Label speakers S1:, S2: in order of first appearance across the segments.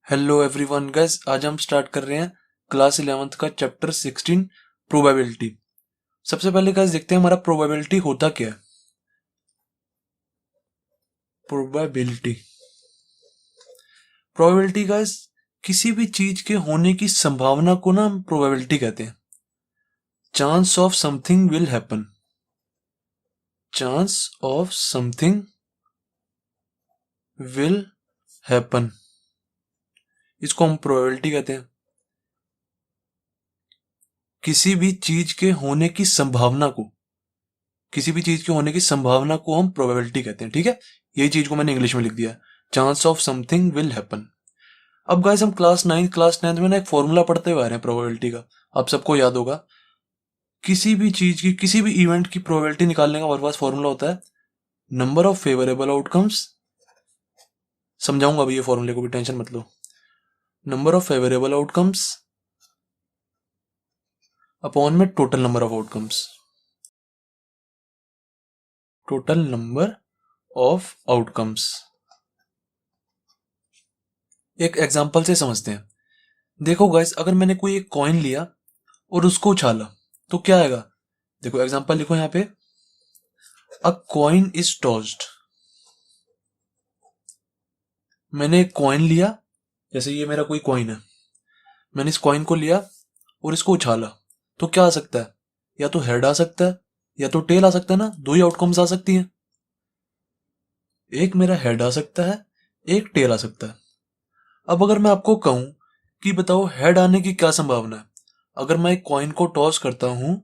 S1: Hello everyone guys, आज हम start कर रहे हैं क्लास 11th का चैप्टर 16 प्रोबेबिलिटी। सबसे पहले गाइस देखते हैं हमारा प्रोबेबिलिटी होता क्या है। प्रोबेबिलिटी प्रोबेबिलिटी गाइस किसी भी चीज के होने की संभावना को ना हम प्रोबेबिलिटी कहते हैं। Chance of something will happen, chance of something will happen, इसको हम प्रोबेबिलिटी कहते हैं। किसी भी चीज के होने की संभावना को, किसी भी चीज के होने की संभावना को हम प्रोबेबिलिटी कहते हैं। ठीक है, यही चीज को मैंने इंग्लिश में लिख दिया, chance of something will happen. अब गाइस हम क्लास 9th में ना एक फॉर्मूला पढ़ते हुए आ रहे हैं प्रोबेबिलिटी का, आप सबको याद होगा। किसी भी चीज की, किसी भी इवेंट की प्रोबेबिलिटी निकालने का हमारे पास फॉर्मूला होता है नंबर ऑफ फेवरेबल आउटकम्स। समझाऊंगा अभी ये फॉर्मूले को भी, टेंशन मत लो। Number of favourable outcomes upon में total number of outcomes, total number of outcomes. एक एग्जांपल से समझते हैं। देखो गाइस, अगर मैंने कोई एक कॉइन लिया और उसको उछाला तो क्या आएगा। देखो एग्जांपल लिखो यहाँ पे, अ कॉइन इज टॉस्ड। मैंने एक कॉइन लिया, जैसे ये मेरा कोई कॉइन है, मैंने इस कॉइन को लिया और इसको उछाला तो क्या आ सकता है, या तो हेड आ सकता है या तो टेल आ सकता है ना, दो ही आउटकम्स आ सकती हैं। एक मेरा हेड आ सकता है, एक टेल आ सकता है। अब अगर मैं आपको कहूं कि बताओ हेड आने की क्या संभावना है, अगर मैं एक कॉइन को टॉस करता हूं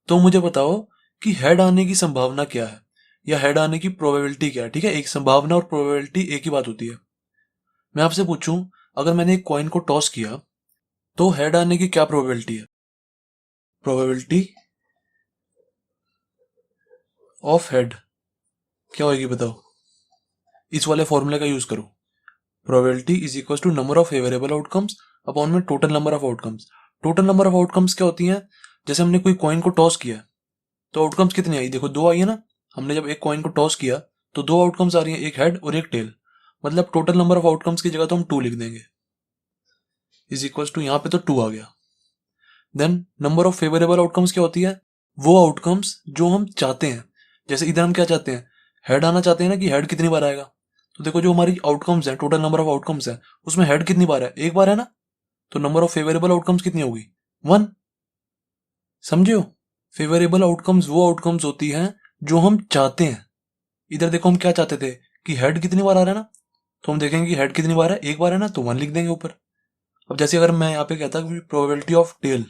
S1: तो मुझे बताओ कि हेड आने की संभावना क्या है या हेड आने की प्रोबेबिलिटी क्या है। ठीक है, एक संभावना और प्रोबेबिलिटी एक ही बात होती है। मैं आपसे पूछूं, अगर मैंने एक कॉइन को टॉस किया तो हेड आने की क्या प्रोबेबिलिटी है। प्रोबेबिलिटी ऑफ हेड क्या होगी बताओ, इस वाले फॉर्मूले का यूज करो। Probability is equal to number of favourable outcomes upon में total number of outcomes. Total number of outcomes क्या होती हैं, जैसे हमने कोई कॉइन को टॉस किया तो आउटकम्स कितनी आई, देखो दो आई है ना। हमने जब एक कॉइन को टॉस किया तो दो आउटकम्स आ रही हैं, एक हेड और एक टेल। मतलब टोटल नंबर ऑफ आउटकम्स की जगह तो हम 2 लिख देंगे, इज इक्वल टू यहाँ पे तो 2 आ गया। Then number of favourable outcomes क्या होती है, वो आउटकम्स जो हम चाहते हैं। जैसे इधर हम क्या चाहते हैं, हेड आना चाहते हैं ना, कि हेड कितनी बार आएगा। तो देखो जो हमारी आउटकम्स है, टोटल नंबर ऑफ आउटकम्स है, उसमें हेड कितनी बार है, एक बार है ना। तो नंबर ऑफ फेवरेबल आउटकम्स कितनी होगी, 1। समझे हो, फेवरेबल आउटकम्स वो आउटकम्स होती हैं जो हम चाहते हैं। इधर देखो हम क्या चाहते थे कि हेड कितनी बार आ रहा है ना, तो हम देखेंगे कि हेड कितनी बार है, एक बार है ना, तो 1 लिख देंगे ऊपर। अब जैसे अगर मैं यहाँ पे कहता कि probability of tail,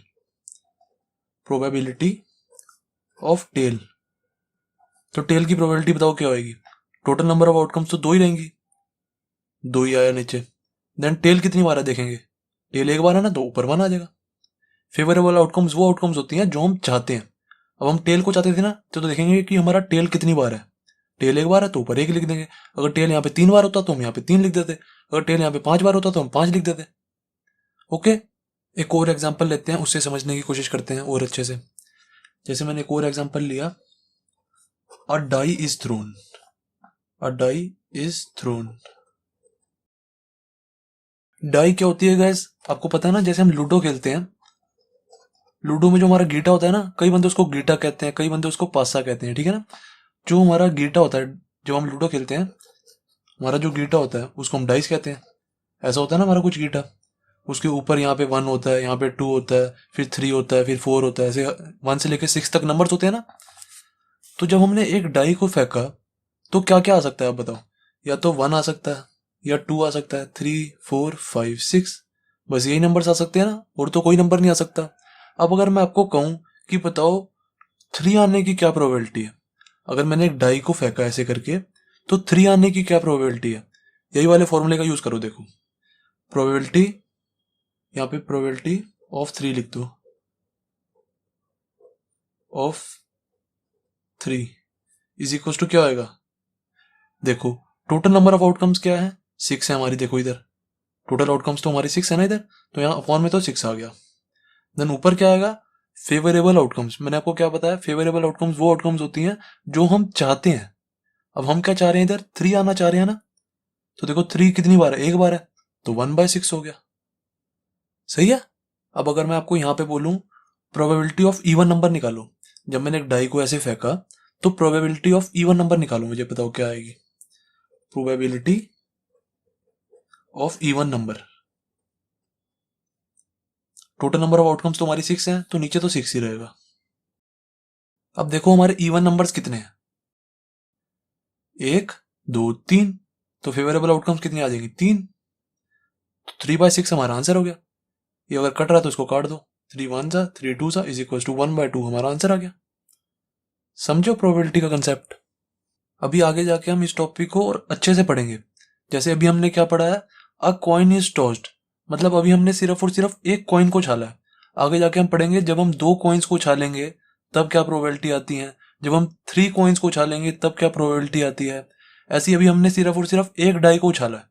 S1: probability of tail, तो टेल की प्रोबेबिलिटी बताओ क्या होगी। टोटल नंबर ऑफ आउटकम्स तो 2 ही रहेंगी, 2 ही आया नीचे। देन टेल कितनी बार है देखेंगे, टेल एक बार है ना, तो ऊपर 1 आ जाएगा। फेवरेबल आउटकम्स वो आउटकम्स होती हैं जो हम चाहते हैं। अब हम टेल को चाहते थे ना, तो देखेंगे कि हमारा टेल कितनी बार है। टेल एक बार है तो ऊपर 1 लिख देंगे। अगर टेल यहाँ पे 3 बार होता तो हम यहाँ पे 3 लिख देते। अगर टेल यहाँ पे 5 बार होता तो हम 5 लिख देते। ओके, एक और एग्जाम्पल लेते हैं, उससे समझने की कोशिश करते हैं और अच्छे से। जैसे मैंने एक और एग्जाम्पल लिया, a die is thrown, a die is thrown. Die क्या होती है गैस, आपको पता है ना, जैसे हम लूडो खेलते हैं, लूडो में जो हमारा गीटा होता है ना, कई बंदे उसको गीटा कहते हैं, कई बंदे उसको पासा कहते हैं। ठीक है ना, जो हमारा गीटा होता है, जब हम लूडो खेलते हैं, हमारा जो गीटा होता है उसको हम डाइस कहते हैं। ऐसा होता है ना हमारा कुछ गीटा, उसके ऊपर यहाँ पे 1 होता है, यहाँ पे 2 होता है, फिर 3 होता है, फिर 4 होता है, ऐसे 1 से लेकर 6 तक नंबर्स होते हैं ना। तो जब हमने एक डाई को फेंका तो क्या क्या आ सकता है आप बताओ, या तो 1 आ सकता है, या 2 आ सकता है, 3 4 5 6, बस यही नंबर्स आ सकते हैं ना, और तो कोई नंबर नहीं आ सकता। अब अगर मैं आपको कहूं कि बताओ 3 आने की क्या प्रोबेबिलिटी है, अगर मैंने एक डाई को फेंका ऐसे करके तो 3 आने की क्या प्रोबेबिलिटी है, यही वाले फॉर्मूले का यूज करो। देखो प्रोबेबिलिटी, यहाँ पे प्रोबेबिलिटी ऑफ 3 लिख दो, ऑफ 3 इज इक्वल टू क्या आएगा। देखो टोटल नंबर ऑफ आउटकम्स क्या है, 6 है हमारी। देखो इधर टोटल आउटकम्स तो हमारी 6 है ना इधर, तो यहाँ अपॉन में तो 6 आ गया। देन ऊपर क्या आएगा, फेवरेबल आउटकम्स। मैंने आपको क्या बताया, फेवरेबल आउटकम्स वो आउटकम्स होती हैं जो हम चाहते हैं। अब हम क्या चाह रहे हैं, इधर 3 आना चाह रहे हैं ना, तो देखो 3 कितनी बार है, एक बार है, तो 1/6 हो गया। सही है। अब अगर मैं आपको यहां पे बोलूं प्रोबेबिलिटी ऑफ इवन नंबर निकालो, जब मैंने एक डाई को ऐसे फेंका तो प्रोबेबिलिटी ऑफ इवन नंबर निकालो, मुझे बताओ क्या आएगी। Probability of even number, total number of outcomes तो हमारी 6 है, तो नीचे तो 6 ही रहेगा। अब देखो हमारे इवन नंबर्स कितने हैं, 1 2 3, तो फेवरेबल आउटकम्स कितनी आ जाएगी, 3। तो 3/6 हमारा आंसर हो गया। ये अगर कट रहा है तो इसको काट दो, 3 1 सा 3 2 सा इज इक्वल टू 1/2 हमारा आंसर आ गया। समझो प्रोबेबिलिटी का कंसेप्ट। अभी आगे जाके हम इस टॉपिक को और अच्छे से पढ़ेंगे। जैसे अभी हमने क्या पढ़ा है, अ कॉइन इज टॉस्ड, मतलब अभी हमने सिर्फ और सिर्फ एक कॉइन को छाला है। आगे जाके हम पढ़ेंगे जब हम 2 कॉइन्स को छालेंगे तब क्या प्रोबेबिलिटी आती है, जब हम 3 कॉइन्स को छालेंगे तब क्या प्रोबेबिलिटी आती है। ऐसी अभी हमने सिर्फ और सिर्फ एक डाई को छाला है,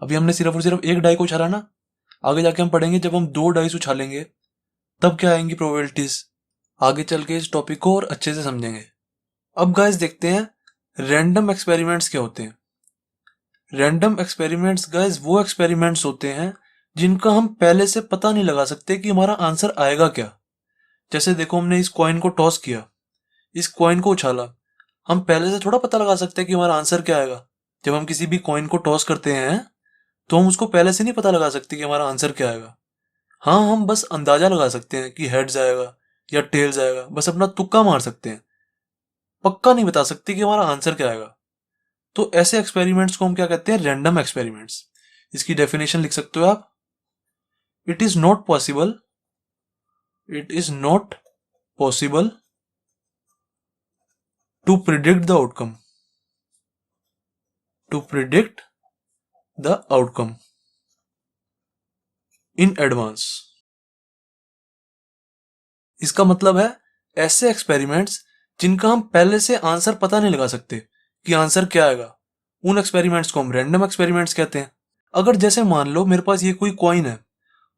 S1: अभी हमने सिर्फ और सिर्फ एक डाई को छाला ना। आगे जाके हम पढ़ेंगे जब हम 2 डाइस उछालेंगे तब क्या आएंगी प्रोबेबिलिटीज। आगे चल के इस टॉपिक को और अच्छे से समझेंगे। अब गाइस देखते हैं रैंडम एक्सपेरिमेंट्स क्या होते हैं। रैंडम एक्सपेरिमेंट्स गाइस वो एक्सपेरिमेंट्स होते हैं जिनका हम पहले से पता नहीं लगा सकते कि हमारा आंसर आएगा क्या। जैसे देखो हमने इस कॉइन को टॉस किया, इस कॉइन को उछाला, हम पहले से थोड़ा पता लगा सकते हैं कि हमारा आंसर क्या आएगा। जब हम किसी भी कॉइन को टॉस करते हैं तो हम उसको पहले से नहीं पता लगा सकते कि हमारा आंसर क्या आएगा। हाँ, हम बस अंदाजा लगा सकते हैं कि हेड्स आएगा या टेल्स आएगा, बस अपना तुक्का मार सकते हैं, पक्का नहीं बता सकते कि हमारा आंसर क्या आएगा। तो ऐसे एक्सपेरिमेंट्स को हम क्या कहते हैं, रैंडम एक्सपेरिमेंट्स। इसकी डेफिनेशन लिख सकते हो आप, it is not possible, it is not possible to predict the outcome, to predict the outcome in advance. इसका मतलब है ऐसे एक्सपेरिमेंट्स जिनका हम पहले से आंसर पता नहीं लगा सकते कि आंसर क्या आएगा, उन एक्सपेरिमेंट्स को हम रैंडम एक्सपेरिमेंट्स कहते हैं। अगर जैसे मान लो मेरे पास ये कोई कॉइन है,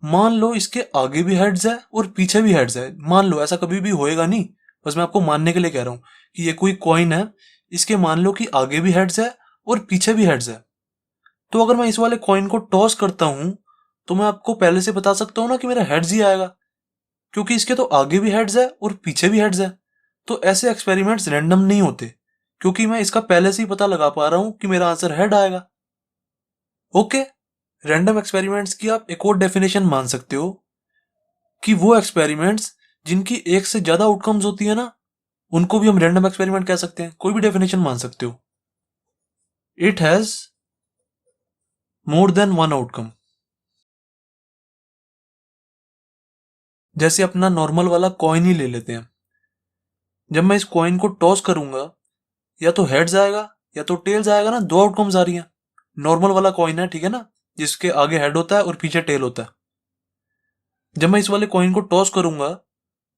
S1: मान लो इसके आगे भी हेड्स है और पीछे भी हेड्स है, मान लो, ऐसा कभी भी होएगा नहीं, बस मैं आपको मानने के लिए कह रहा हूं कि ये कोई कॉइन है, इसके मान लो कि आगे भी हेड्स है और पीछे भी हेड्स है। तो अगर मैं इस वाले कॉइन को टॉस करता हूं तो मैं आपको पहले से बता सकता हूं ना कि मेरा हेड्स ही आएगा, क्योंकि इसके तो आगे भी हेड्स है और पीछे भी हेड्स है। तो ऐसे एक्सपेरिमेंट्स रैंडम नहीं होते, क्योंकि मैं इसका पहले से ही पता लगा पा रहा हूं कि मेरा आंसर हेड आएगा। ओके, रैंडम एक्सपेरिमेंट्स की आप एक और डेफिनेशन मान सकते हो कि वो एक्सपेरिमेंट्स जिनकी एक से ज्यादा आउटकम्स होती है ना, उनको भी हम रैंडम एक्सपेरिमेंट कह सकते हैं। कोई भी डेफिनेशन मान सकते हो, it has more than one outcome. जैसे अपना नॉर्मल वाला कॉइन ही ले लेते हैं, जब मैं इस कॉइन को टॉस करूंगा या तो हेड्स आएगा या तो टेल्स आएगा ना, दो आउटकम्स आ रही हैं। नॉर्मल वाला कॉइन है, ठीक है ना, जिसके आगे हेड होता है और पीछे टेल होता है। जब मैं इस वाले कॉइन को टॉस करूंगा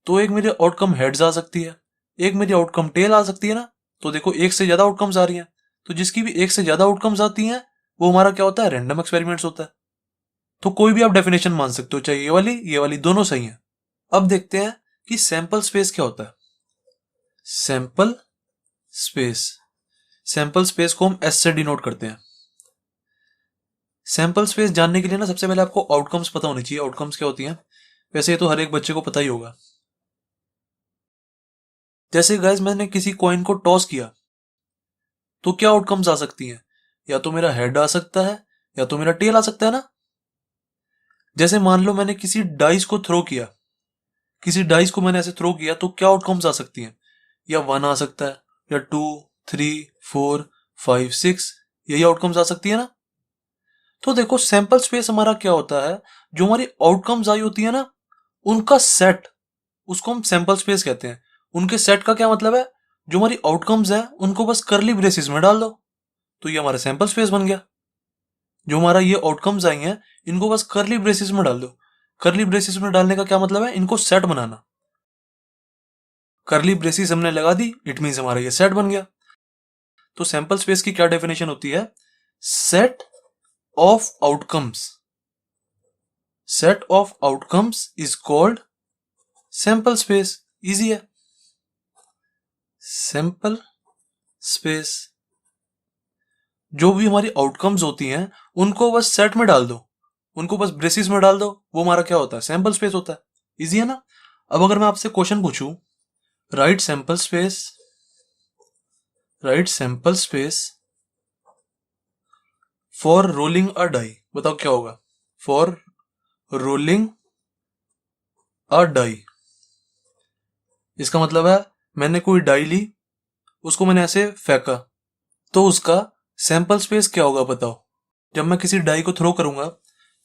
S1: तो एक मेरी आउटकम हेड्स आ सकती है, एक मेरी आउटकम टेल आ सकती है ना। तो देखो एक से ज्यादा आउटकम्स आ रही हैं, तो जिसकी भी एक से ज्यादा आउटकम्स आती हैं वो हमारा क्या होता है, रैंडम एक्सपेरिमेंट्स होता है। तो कोई भी आप डेफिनेशन मान सकते हो, चाहे ये वाली दोनों सही है। अब देखते हैं कि सैंपल स्पेस क्या होता है। सैंपल स्पेस, सैंपल स्पेस को हम एस से डिनोट करते हैं। सैंपल स्पेस जानने के लिए ना सबसे पहले आपको आउटकम्स पता होनी चाहिए, आउटकम्स क्या होती हैं। वैसे ये तो हर एक बच्चे को पता ही होगा। जैसे गाइस मैंने किसी कॉइन को टॉस किया तो क्या आउटकम्स आ सकती हैं, या तो मेरा हेड आ सकता है या तो मेरा टेल आ सकता है ना। जैसे मान लो मैंने किसी डाइस को थ्रो किया, किसी डाइस को मैंने ऐसे थ्रो किया तो क्या आउटकम्स आ सकती हैं, या 1 आ सकता है या 2 3 4 5 6, यही आउटकम्स आ सकती है ना। तो देखो सैंपल स्पेस हमारा क्या होता है, जो हमारी आउटकम्स आई होती है ना उनका सेट, उसको हम सैंपल स्पेस कहते हैं। उनके सेट का क्या मतलब है, जो हमारी आउटकम्स है उनको बस करली ब्रेसिस में डाल दो तो ये हमारा सैंपल स्पेस बन गया। जो हमारा ये आउटकम्स आई हैं इनको बस करली ब्रेसिस में डाल दो। करली ब्रेसिस में डालने का क्या मतलब है, इनको सेट बनाना। करली ब्रेसिस हमने लगा दी, इट मींस हमारा ये सेट बन गया। तो सैंपल स्पेस की क्या डेफिनेशन होती है, set of outcomes, set of outcomes is called sample space. Easy है, सैंपल स्पेस जो भी हमारी आउटकम्स होती हैं उनको बस सेट में डाल दो, उनको बस ब्रेसिस में डाल दो, वो हमारा क्या होता है, सैंपल स्पेस होता है। इजी है ना। अब अगर मैं आपसे क्वेश्चन पूछूं, write sample space, write sample space for rolling a die, बताओ क्या होगा। फॉर रोलिंग अ डाई, इसका मतलब है मैंने कोई डाई ली, उसको मैंने ऐसे फेंका, तो उसका सैंपल स्पेस क्या होगा बताओ। जब मैं किसी डाई को थ्रो करूंगा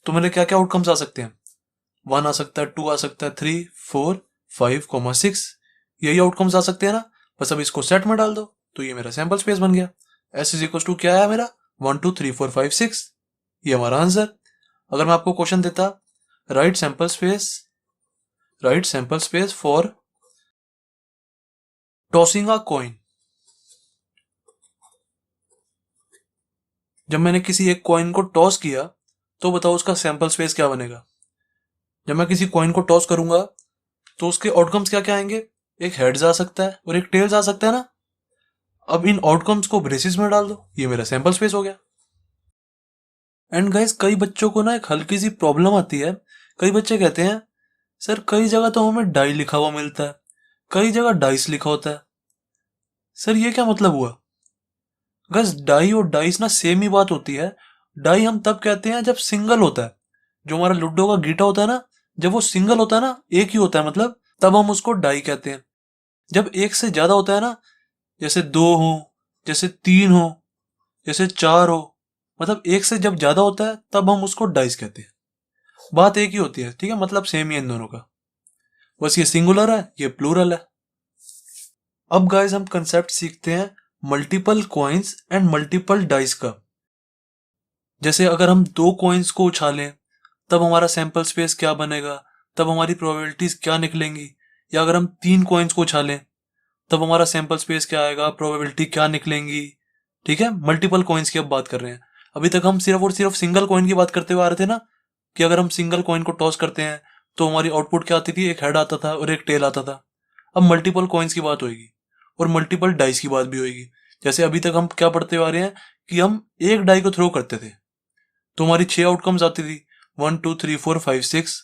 S1: तो मेरे क्या क्या आउटकम्स आ सकते हैं, 1 आ सकता है, 2 आ सकता है, 3, 4, 5, 6, यही आउटकम्स आ सकते हैं ना। बस अब इसको सेट में डाल दो तो ये मेरा सैंपल स्पेस बन गया। एस इज इक्वल टू क्या है मेरा, 1, 2, 3, 4, 5, 6, ये हमारा आंसर। अगर मैं आपको क्वेश्चन देता, write sample space, write sample space for tossing a coin, जब मैंने किसी एक कॉइन को टॉस किया तो बताओ उसका सैंपल स्पेस क्या बनेगा। जब मैं किसी कॉइन को टॉस करूंगा तो उसके आउटकम्स क्या क्या आएंगे, एक हेड्स आ सकता है और एक टेल्स आ सकता है ना। अब इन आउटकम्स को ब्रेसिस में डाल दो, ये मेरा सैंपल स्पेस हो गया। एंड गाइस कई बच्चों को ना एक हल्की सी प्रॉब्लम आती है। कई बच्चे कहते हैं सर कई जगह तो हमें डाई लिखा हुआ मिलता है, कई जगह डाइस लिखा होता है, सर ये क्या मतलब हुआ। गाइस डाई और डाइस ना सेम ही बात होती है। डाई हम तब कहते हैं जब सिंगल होता है, जो हमारा लूडो का गीटा होता है ना, जब वो सिंगल होता है ना, एक ही होता है मतलब, तब हम उसको डाई कहते हैं। जब एक से ज्यादा होता है ना, जैसे 2 हो, जैसे 3 हो, जैसे 4 हो, मतलब एक से जब ज्यादा होता है तब हम उसको डाइस कहते हैं। बात एक ही होती है, ठीक है, मतलब सेम ही है इन दोनों का, बस ये सिंगुलर है, ये प्लूरल है। अब गाइस हम कंसेप्ट सीखते हैं multiple coins and multiple dice का। जैसे अगर हम 2 कॉइन्स को उछालें तब हमारा सैंपल स्पेस क्या बनेगा, तब हमारी प्रोबेबिलिटीज क्या निकलेंगी। या अगर हम 3 कॉइन्स को उछालें तब हमारा सैंपल स्पेस क्या आएगा, प्रोबेबिलिटी क्या निकलेंगी। ठीक है, मल्टीपल कॉइन्स की अब बात कर रहे हैं। अभी तक हम सिर्फ और सिर्फ सिंगल कॉइन की बात करते हुए आ रहे थे ना, कि अगर हम सिंगल कॉइन को टॉस करते हैं तो हमारी आउटपुट क्या आती थी, एक हेड आता था और एक टेल आता था। अब मल्टीपल कॉइन्स की बात होगी और मल्टीपल डाइस की बात भी होगी। जैसे अभी तक हम क्या पढ़ते हुए आ रहे हैं कि हम एक डाई को थ्रो करते थे तो हमारी 6 आउटकम्स आती थी, 1, 2, 3, 4, 5, 6।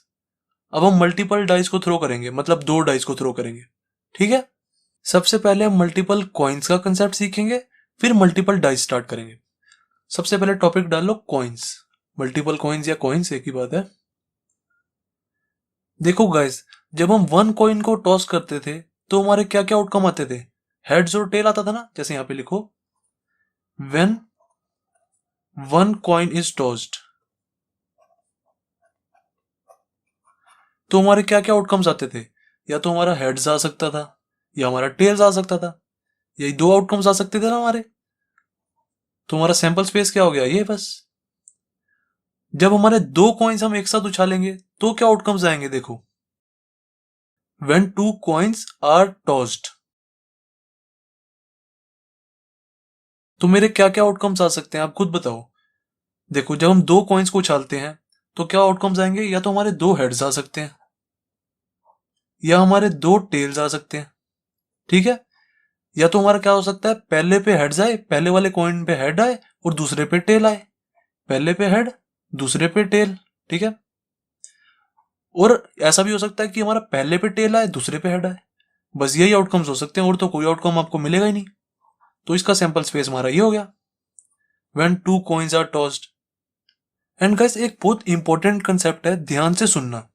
S1: अब हम मल्टीपल डाइस को थ्रो करेंगे, मतलब 2 डाइस को थ्रो करेंगे। ठीक है, सबसे पहले हम मल्टीपल कॉइन्स का कंसेप्ट सीखेंगे, फिर मल्टीपल डाइस स्टार्ट करेंगे। सबसे पहले टॉपिक डाल लो कॉइन्स। मल्टीपल कॉइन्स या कॉइन्स एक ही बात है। देखो गाइस, जब हम 1 कॉइन को टॉस करते थे तो हमारे क्या क्या आउटकम आते थे, हेड्स और टेल आता था ना। जैसे यहां पे लिखो, व्हेन 1 कॉइन इज टॉस्ड, तो हमारे क्या क्या आउटकम्स आते थे, या तो हमारा हेड्स आ सकता था या हमारा टेल्स आ सकता था। यही 2 आउटकम्स आ सकते थे ना हमारे। तो हमारा सैंपल स्पेस क्या हो गया, ये बस। जब हमारे 2 कॉइन्स हम एक साथ उछालेंगे तो क्या आउटकम्स आएंगे, देखो, व्हेन 2 कॉइन्स आर टॉस्ड, तो मेरे क्या क्या आउटकम्स आ सकते हैं आप खुद बताओ। देखो, जब हम 2 कॉइन्स को उछालते हैं तो क्या आउटकम्स आएंगे, या तो हमारे 2 हेड्स आ सकते हैं या हमारे 2 टेल्स आ सकते हैं। ठीक है, या तो हमारा क्या हो सकता है, पहले पे हेड्स आए, पहले वाले कॉइन पे हेड आए और दूसरे पे टेल आए, पहले पे हेड दूसरे पे टेल। ठीक है, और ऐसा भी हो सकता है कि हमारा पहले पे टेल आए दूसरे पे हेड आए। बस यही आउटकम्स हो सकते हैं और तो कोई आउटकम आपको मिलेगा ही नहीं। तो इसका सैंपल स्पेस हमारा ये हो गया, when 2 coins are tossed. And guys एक बहुत इंपॉर्टेंट कंसेप्ट है, ध्यान से सुनना।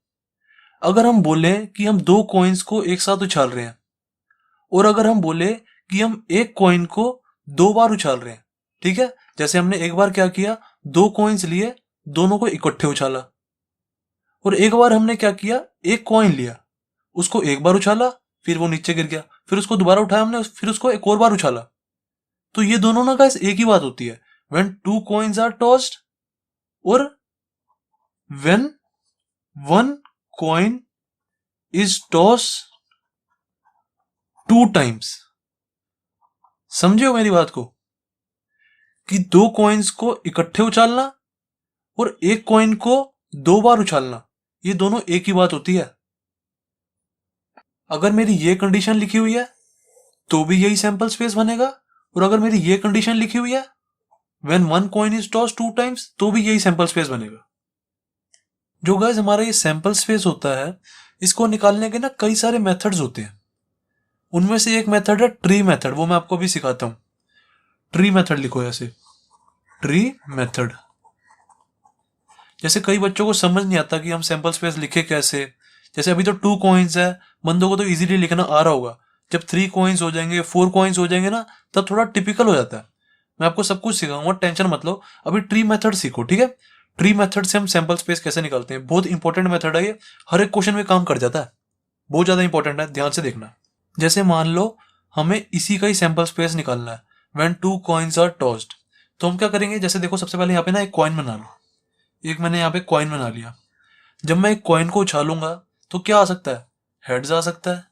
S1: अगर हम बोले कि हम 2 कॉइन्स को एक साथ उछाल रहे हैं, और अगर हम बोले कि हम एक कॉइन को 2 बार उछाल रहे हैं, ठीक है, जैसे हमने एक बार क्या किया, 2 कॉइन्स लिए, दोनों को इकट्ठे उछाला, और एक बार हमने क्या किया, एक कॉइन लिया, उसको एक बार उछाला, फिर वो नीचे गिर गया, फिर उसको दोबारा उठाया हमने, फिर उसको एक और बार उछाला। तो ये दोनों ना गाइस एक ही बात होती है, व्हेन 2 कॉइन्स आर टॉस्ड और when 1 coin is toss 2 times. समझे हो मेरी बात को, कि 2 कॉइन्स को इकट्ठे उछालना और एक कॉइन को 2 बार उछालना, ये दोनों एक ही बात होती है। अगर मेरी ये कंडीशन लिखी हुई है तो भी यही सैंपल स्पेस बनेगा, और अगर मेरी ये कंडीशन लिखी हुई है when one coin is toss 2 times, तो भी यही सैंपल स्पेस बनेगा। जो गाइस हमारा ये सैंपल स्पेस होता है, इसको निकालने के ना कई सारे मेथड्स होते हैं। उनमें से एक मेथड है ट्री मेथड, वो मैं आपको अभी सिखाता हूँ। ट्री मेथड लिखो ऐसे, ट्री मेथड। जैसे कई बच्चों को समझ नहीं आता कि हम सैंपल स्पेस लिखे कैसे। जैसे अभी तो 2 कॉइन्स है, बंदों को तो इजीली लिखना आ रहा होगा। जब 3 कॉइन्स हो जाएंगे, 4 कॉइन्स हो जाएंगे ना, तब थोड़ा टिपिकल हो जाता है। मैं आपको सब कुछ सिखाऊंगा, टेंशन मत लो। अभी ट्री मेथड सीखो, ठीक है। ट्री मेथड से हम सैंपल स्पेस कैसे निकालते हैं, बहुत इंपॉर्टेंट मेथड है ये, हर एक क्वेश्चन में काम कर जाता है, बहुत ज्यादा इंपॉर्टेंट है, ध्यान से देखना। जैसे मान लो हमें इसी का ही सैंपल स्पेस निकालना है, व्हेन 2 कॉइन्स आर टॉस्ड। तो हम क्या करेंगे, जैसे देखो सबसे पहले यहाँ पे ना एक कॉइन बना लो। एक मैंने यहाँ पे कॉइन बना लिया। जब मैं एक कॉइन को उछालूंगा तो क्या आ सकता है, हेड्स आ सकता है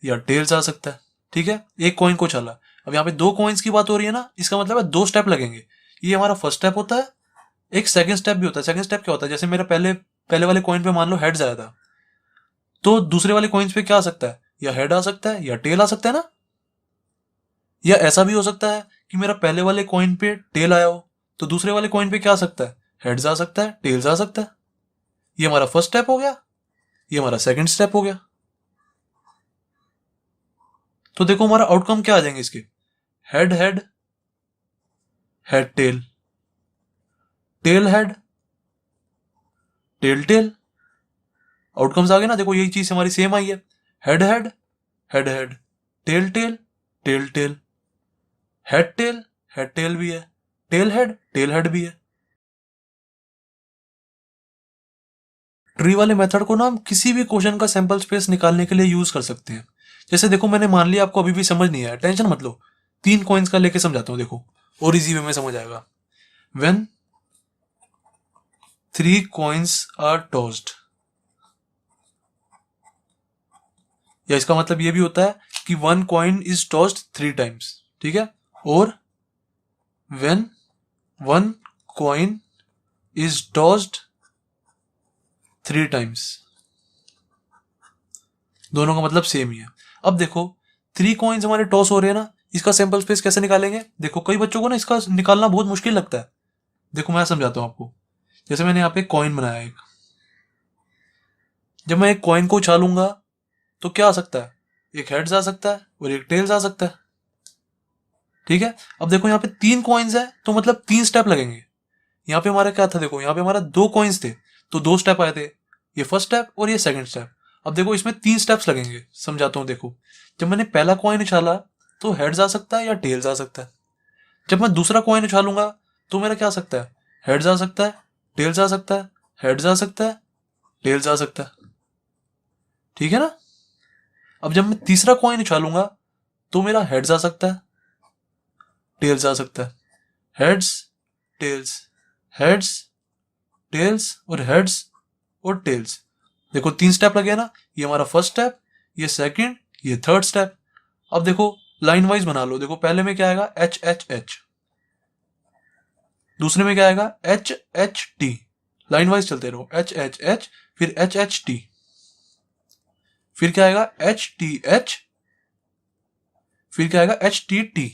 S1: या टेल्स आ सकता है, ठीक है। एक कॉइन को उछाला, अब यहाँ पे 2 कॉइन्स की बात हो रही है ना, इसका मतलब है 2 स्टेप लगेंगे। ये हमारा फर्स्ट स्टेप होता है, एक सेकंड स्टेप भी होता है। सेकंड स्टेप क्या होता है, जैसे मेरा पहले पहले वाले कॉइन पे मान लो हेड्स आया था, तो दूसरे वाले कॉइन्स पे क्या आ सकता है, या हेड आ सकता है या टेल आ सकता है ना। या ऐसा भी हो सकता है कि मेरा पहले वाले कॉइन पे टेल आया हो, तो दूसरे वाले कॉइन पे क्या आ सकता है, हेड्स आ सकता है, टेल्स आ सकता है। ये हमारा फर्स्ट स्टेप हो गया, ये हमारा सेकंड स्टेप हो गया। तो देखो हमारा आउटकम क्या आ जाएंगे इसके, head head, head tail, tail head, tail tail. Outcomes आ गए ना, देखो यही चीज हमारी सेम आई है, head head, head head, tail tail, tail tail, head tail भी है, टेल हेड भी है। ट्री वाले मेथड को ना हम किसी भी क्वेश्चन का सैंपल स्पेस निकालने के लिए यूज कर सकते हैं। जैसे देखो मैंने मान लिया आपको अभी भी समझ नहीं आया, टेंशन मत लो, 3 कॉइन्स का लेके समझाता हूँ, देखो और इजी वे में समझ आएगा। व्हेन 3 कॉइन्स आर टॉस्ड, या इसका मतलब ये भी होता है कि 1 कॉइन इज टॉस्ड 3 टाइम्स, ठीक है। और when 1 coin is tossed 3 times, दोनों का मतलब सेम ही है। अब देखो 3 कॉइन्स हमारे टॉस हो रहे हैं ना, इसका सैंपल स्पेस कैसे निकालेंगे, देखो कई बच्चों को ना इसका निकालना बहुत मुश्किल लगता है। देखो मैं समझाता हूं आपको। जैसे मैंने यहाँ पे कॉइन बनाया एक, जब मैं एक कॉइन को उछालूंगा तो क्या आ सकता है, एक हेड्स आ सकता है और एक टेल्स आ सकता है, ठीक है। अब देखो यहाँ पे 3 कॉइन्स है, तो मतलब 3 स्टेप लगेंगे। यहाँ पे हमारा क्या था, देखो यहाँ पे हमारा 2 कॉइन्स थे, तो 2 स्टेप आए थे, ये फर्स्ट स्टेप और ये सेकंड स्टेप। अब देखो इसमें 3 स्टेप्स लगेंगे, समझाता हूँ। देखो जब मैंने पहला कॉइन उछाला तो हेड्स आ सकता है या टेल्स आ सकता है। जब मैं दूसरा कॉइन उछालूंगा तो मेरा क्या आ सकता है, हेड्स आ सकता है, टेल्स आ सकता है, हेड्स आ सकता है, टेल्स आ सकता है, ठीक है ना। अब जब मैं तीसरा कॉइन उछालूंगा तो मेरा हेड्स आ सकता है, टेल्स आ सकता है, हेड्स, टेल्स, हेड्स, टेल्स और हेड्स और टेल्स। देखो 3 स्टेप लगे ना, ये हमारा फर्स्ट स्टेप, ये सेकंड, ये थर्ड स्टेप। अब देखो लाइन वाइज बना लो, देखो पहले में क्या आएगा, एच एच एच, दूसरे में क्या आएगा, H H T. Line wise चलते रहो, एच एच एच, फिर एच एच टी, फिर क्या आएगा, एच टी एच, फिर क्या आएगा, एच टी टी,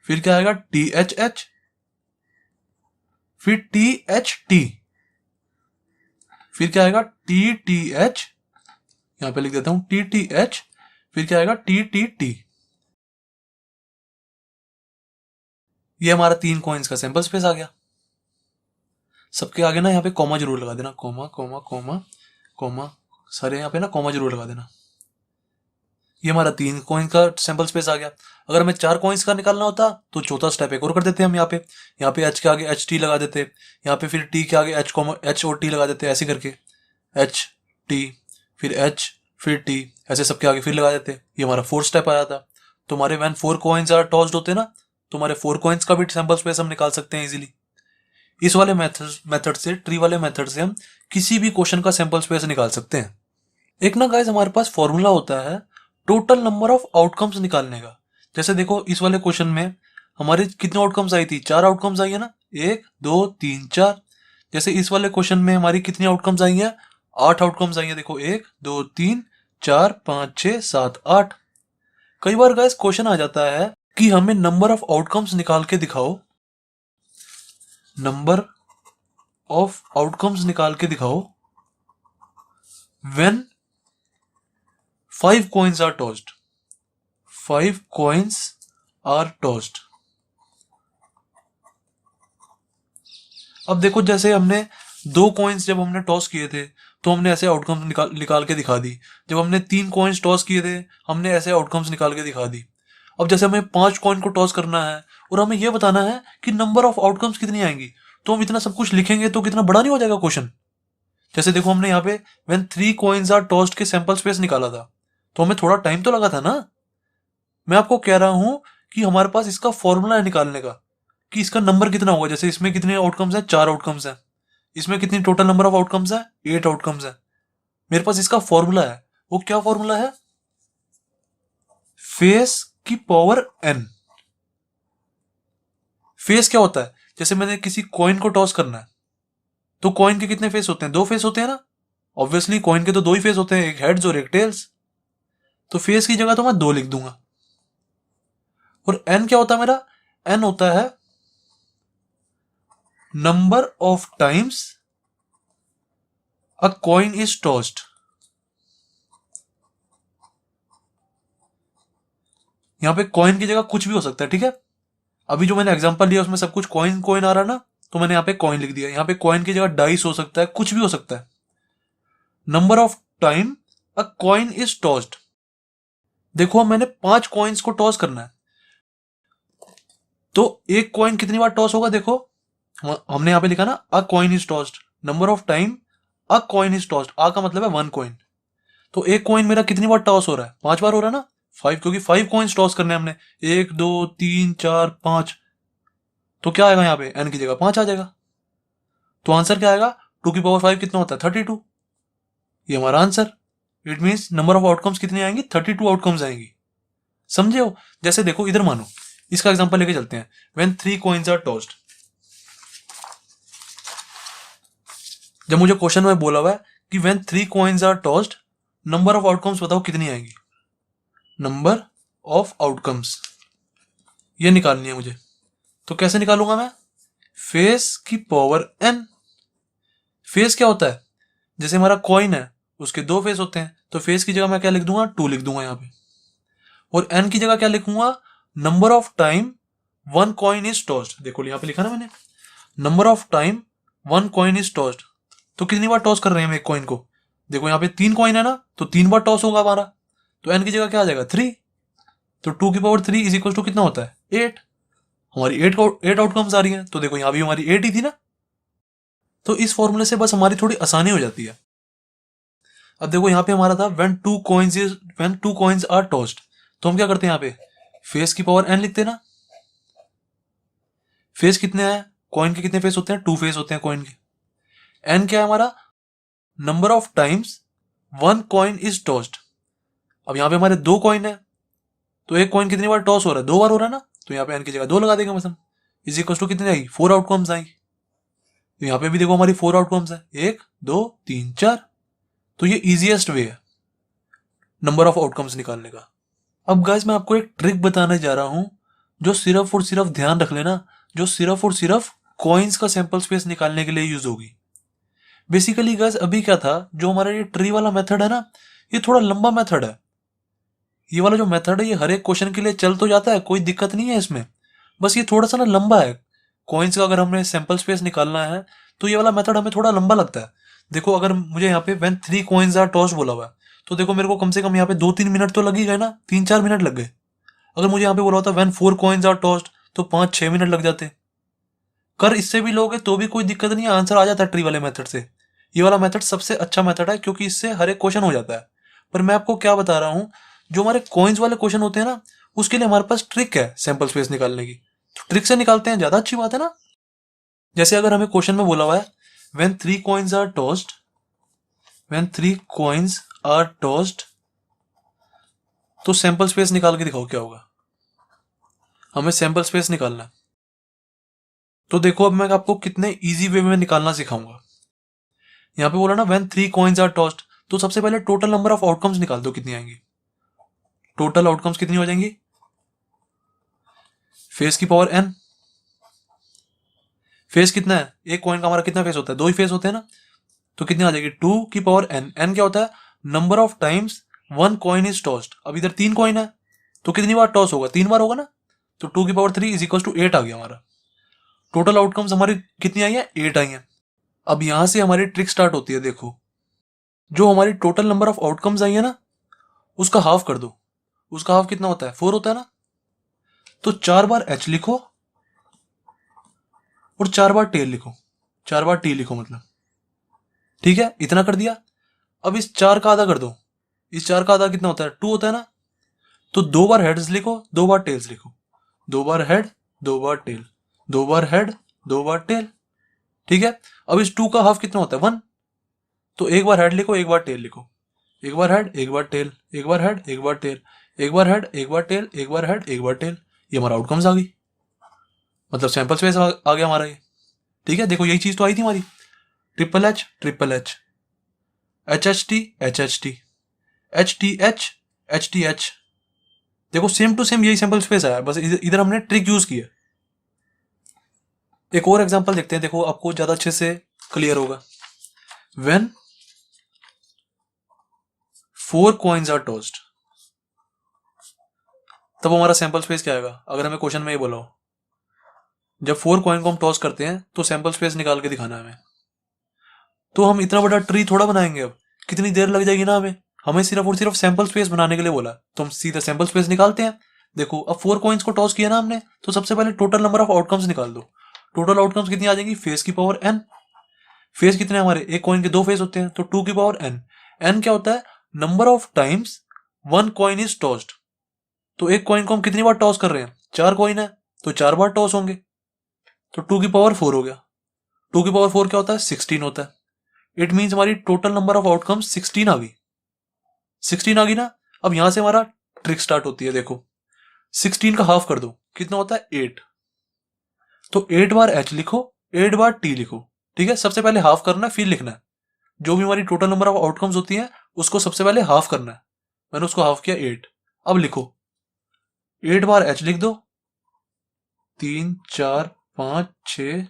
S1: फिर क्या आएगा, टी एच एच, फिर टी एच टी, फिर क्या आएगा, टी टी एच, यहां पे लिख देता हूं टी टी एच, फिर क्या आएगा, टी टी टी। ये हमारा 3 कॉइन्स का सैंपल स्पेस आ गया। सबके आगे ना यहाँ पे कॉमा जरूर लगा देना, कॉमा कॉमा कॉमा कॉमा, सारे यहाँ पे ना कॉमा जरूर लगा देना। ये हमारा 3 कॉइन का सैंपल स्पेस आ गया। अगर हमें 4 कॉइन्स का निकालना होता तो चौथा स्टेप एक और कर देते हम, यहाँ पे एच के आगे एच टी लगा देते, यहाँ पे फिर टी के आगे एच और टी लगा देते, ऐसे करके एच टी, फिर एच, फिर टी, ऐसे सबके आगे फिर लगा देते। ये हमारा 4th स्टेप आया था। तो हमारे व्हेन 4 कॉइन्स आर टॉस्ड होते ना, तो हमारे 4 कॉइन्स का भी सैंपल स्पेस हम निकाल सकते हैं इजीली। इस वाले मेथड से, ट्री वाले मेथड से हम किसी भी क्वेश्चन का सैंपल स्पेस निकाल सकते हैं। एक ना गाइस हमारे पास फॉर्मूला होता है टोटल नंबर ऑफ आउटकम्स निकालने का। जैसे देखो इस वाले क्वेश्चन में हमारे कितने आउटकम्स आई थी, 4 आउटकम्स आई है ना, 1 2 3 4। जैसे इस वाले क्वेश्चन में हमारी कितनी आउटकम्स आई है, 8 आउटकम्स आई है। देखो 1 2 3 4 5 6 7 8। कई बार गाइस क्वेश्चन आ जाता है कि हमें नंबर ऑफ आउटकम्स निकाल के दिखाओ, नंबर ऑफ आउटकम्स निकाल के दिखाओ when 5 coins are tossed, 5 coins are tossed। अब देखो जैसे हमने 2 कॉइन्स जब हमने टॉस किए थे तो हमने ऐसे आउटकम्स निकाल के दिखा दी। जब हमने 3 कॉइन्स टॉस किए थे हमने ऐसे आउटकम्स निकाल के दिखा दी। अब जैसे हमें 5 कॉइन को टॉस करना है और हमें यह बताना है कि नंबर ऑफ आउटकम्स कितनी आएंगी, तो हम इतना सब कुछ लिखेंगे तो कितना बड़ा नहीं हो जाएगा क्वेश्चन। जैसे देखो हमने यहाँ पे व्हेन 3 coins are tossed के सैंपल स्पेस निकाला था, तो हमें थोड़ा टाइम तो लगा था ना। मैं आपको कह रहा हूं कि हमारे पास इसका फॉर्मूला है निकालने का कि इसका नंबर कितना होगा। जैसे इसमें कितने आउटकम्स है, 4 आउटकम्स है। इसमें कितनी टोटल नंबर ऑफ आउटकम्स है, 8 आउटकम्स है। मेरे पास इसका फॉर्मूला है। वो क्या फॉर्मूला है? फेस की पावर n। फेस क्या होता है? जैसे मैंने किसी कॉइन को टॉस करना है तो कॉइन के कितने फेस होते हैं? 2 फेस होते हैं ना। ऑब्वियसली कॉइन के तो 2 ही फेस होते हैं, एक हेड्स और एक टेल्स। तो फेस की जगह तो मैं 2 लिख दूंगा। और n क्या होता है मेरा? n होता है number of times a coin is tossed. यहां पे कॉइन की जगह कुछ भी हो सकता है, ठीक है। अभी जो मैंने एग्जांपल लिया उसमें सब कुछ कॉइन कॉइन आ रहा ना, तो मैंने यहां पे कॉइन लिख दिया। यहां पे कॉइन की जगह डाइस हो सकता है, कुछ भी हो सकता है। Number of time a coin is tossed. देखो मैंने 5 कॉइन्स को टॉस करना है, तो एक कॉइन कितनी बार टॉस होगा? देखो हमने यहां पे लिखा ना a coin is tossed, number of time a coin is tossed. आ का मतलब है 1 कॉइन। तो एक कॉइन मेरा कितनी बार टॉस हो रहा है? 5 बार हो रहा है ना। 5, क्योंकि 5 कॉइन्स टॉस करने हैं हमने। 1 2 3 4 5। तो क्या आएगा यहाँ पे? n की जगह 5 आ जाएगा। तो आंसर क्या आएगा? 2 की पावर 5 कितना होता है? 32। ये हमारा answer. It means number of outcomes कितनी आएंगी? 32 आउटकम्स आएंगी। समझे हो? जैसे देखो इधर मानो, इसका एग्जांपल लेके चलते हैं। व्हेन 3 coins are tossed, जब मुझे क्वेश्चन में बोला हुआ है कि when 3 coins are tossed number of outcomes बताओ कितनी आएंगी। नंबर ऑफ आउटकम्स ये निकालनी है मुझे। तो कैसे निकालूंगा मैं? फेस की पावर n। फेस क्या होता है? जैसे हमारा कॉइन है उसके 2 फेस होते हैं, तो फेस की जगह मैं क्या लिख दूंगा? 2 लिख दूंगा यहाँ पे। और n की जगह क्या लिखूंगा? Number of time 1 coin is tossed. देखो यहाँ पे लिखा ना मैंने, number of time 1 coin is tossed. तो कितनी बार टॉस कर रहे हैं हम एक कॉइन को? देखो यहाँ पे 3 कॉइन है ना, तो 3 बार टॉस होगा हमारा। तो n की जगह क्या आ जाएगा? 3। तो 2 की पावर 3 इज इक्वल टू कितना होता है? 8। हमारी 8 आउटकम्स आ रही है, तो देखो यहाँ भी हमारी 8 ही थी ना। तो इस फॉर्मूले से बस हमारी थोड़ी आसानी हो जाती है। अब देखो यहाँ पे हमारा था व्हेन 2 कॉइन्स आर टॉस्ड। तो हम क्या करते हैं यहाँ पे? फेस की पावर n लिखते हैं ना। फेस कितने हैं? कॉइन के कितने फेस होते हैं? 2 फेस होते हैं कॉइन के। n क्या है हमारा? Number of times 1 coin is tossed. अब यहाँ पे हमारे 2 कॉइन है, तो एक कॉइन कितनी बार टॉस हो रहा है? 2 बार हो रहा है ना। तो यहाँ पे n की जगह 2 लगा देंगे बस हम। इज इक्वल टू कितनी आई? 4 आउटकम्स आई। तो यहाँ पे भी देखो हमारी 4 आउटकम्स है, 1 2 3 4। तो ये इजीएस्ट वे है नंबर ऑफ आउटकम्स निकालने का। अब गाइस मैं आपको एक ट्रिक बताने जा रहा हूं जो सिर्फ और सिर्फ ध्यान रख लेना, जो सिर्फ और सिर्फ कॉइन्स का सैंपल स्पेस निकालने के लिए यूज होगी। बेसिकली गाइस अभी क्या था, जो हमारा ये ट्री वाला मेथड है ना, ये थोड़ा लंबा मेथड है। ये वाला जो मेथड है ये हर एक क्वेश्चन के लिए चल तो जाता है, कोई दिक्कत नहीं है इसमें। बस ये थोड़ा सा ना लंबा है। कॉइन्स का अगर हमें सैंपल स्पेस निकालना है तो ये वाला मेथड हमें थोड़ा लंबा लगता है। देखो अगर मुझे यहाँ पे व्हेन 3 coins are tossed बोला हुआ है, तो देखो मेरे को कम से कम यहाँ पे 2-3 मिनट तो लग ही गए ना, 3-4 मिनट लग गए। अगर मुझे यहाँ पे बोला होता व्हेन 4 coins are tossed तो 5-6 मिनट लग जाते। कर इससे भी लोगे तो भी कोई दिक्कत नहीं है, आंसर आ जाता है ट्री वाले मेथड से। ये वाला मेथड सबसे अच्छा मेथड है क्योंकि इससे हर एक क्वेश्चन हो जाता है। पर मैं आपको क्या बता रहा हूँ, जो हमारे कॉइन्स वाले क्वेश्चन होते हैं ना, उसके लिए हमारे पास ट्रिक है सैंपल स्पेस निकालने की। तो ट्रिक से निकालते हैं, ज्यादा अच्छी बात है ना। जैसे अगर हमें क्वेश्चन में बोला हुआ है when 3 coins are tossed, when 3 coins are tossed, तो सैंपल स्पेस निकाल के दिखाओ क्या होगा। हमें सैंपल स्पेस निकालना है। तो देखो अब मैं आपको कितने इजी वे में निकालना सिखाऊंगा। यहाँ पे बोला ना व्हेन 3 coins are tossed, तो सबसे पहले टोटल नंबर ऑफ आउटकम्स निकाल दो कितनी आएंगी। टोटल आउटकम्स कितनी हो जाएंगी? फेस की पावर n। फेस कितना है, एक कॉइन का हमारा कितना फेस होता है, 2 ही फेस होते हैं ना, तो कितनी आ जाएगी 2 की पावर n। n क्या होता है, number of times one coin is tossed. अब इधर 3 कॉइन है तो कितनी बार टॉस होगा, 3 बार होगा ना, तो 2 की पावर 3 इज इक्वल टू 8 आ गया हमारा। टोटल आउटकम्स हमारी कितनी आई है, 8 आई है। अब यहां से हमारी ट्रिक स्टार्ट होती है। देखो, जो हमारी टोटल नंबर ऑफ आउटकम्स आई है ना, उसका हाफ कर दो। उसका हाफ कितना होता है, 4 होता है ना, तो 4 बार h लिखो और 4 बार टेल लिखो, 4 बार t लिखो मतलब। ठीक है, इतना कर दिया। अब इस 4 का आधा कर दो। इस 4 का आधा कितना होता है, 2 होता है ना, तो 2 बार हेड्स लिखो, 2 बार टेल्स लिखो। 2 बार हेड, 2 बार टेल, 2 बार हेड, 2 बार टेल। ठीक है, अब इस 2 का हाफ कितना होता है, 1, तो एक बार हेड लिखो, एक बार टेल लिखो। एक बार हेड, एक बार टेल, एक बार हेड, एक बार टेल, एक बार हेड, एक बार टेल, एक बार हेड, एक बार टेल। ये हमारा आउटकम्स आ गई, मतलब सैंपल स्पेस आ गया हमारा ये। ठीक है, देखो यही चीज तो आई थी हमारी, triple H, triple H, H H T, H H T, H T H, H T H. देखो सेम टू सेम यही सैंपल स्पेस आया, बस इधर हमने ट्रिक यूज की है। एक और एग्जांपल देखते हैं, देखो आपको ज्यादा अच्छे से क्लियर होगा। व्हेन 4 कॉइन्स आर टॉस्ड, तब हमारा सैंपल स्पेस क्या आएगा, अगर हमें क्वेश्चन में ये बोला हो जब 4 कॉइन को हम टॉस करते हैं तो सैंपल स्पेस निकाल के दिखाना है हमें। तो हम इतना बड़ा ट्री थोड़ा बनाएंगे, अब कितनी देर लग जाएगी ना हमें। हमें सिर्फ और सिर्फ सैंपल स्पेस बनाने के लिए बोला, तो हम सीधा सैंपल स्पेस निकालते हैं। देखो, अब 4 कॉइन्स को टॉस किया ना हमने, तो सबसे पहले टोटल नंबर ऑफ आउटकम्स निकाल दो। टोटल आउटकम्स कितनी आ जाएंगी, फेस की पावर n। फेस कितने हमारे, एक कॉइन के 2 फेस होते हैं, तो 2 की पावर n। n क्या होता है, number of times one coin is tossed. तो एक कॉइन को हम कितनी बार टॉस कर रहे हैं, 4 कॉइन है तो 4 बार टॉस होंगे, तो 2 की पावर 4 हो गया। 2 की पावर 4 क्या होता है, 16 होता है। इट मीन्स हमारी टोटल नंबर ऑफ आउटकम्स 16 आ गई। 16 आ गई ना। अब यहां से हमारा ट्रिक स्टार्ट होती है। देखो, 16 का हाफ कर दो, कितना होता है 8, तो 8 बार h लिखो, 8 बार t लिखो। ठीक है, सबसे पहले हाफ करना है फिर लिखना है। जो भी हमारी टोटल नंबर ऑफ आउटकम्स होती है उसको सबसे पहले हाफ करना है। मैंने उसको हाफ किया 8। अब लिखो, 8 बार h लिख दो, 3 4 5 6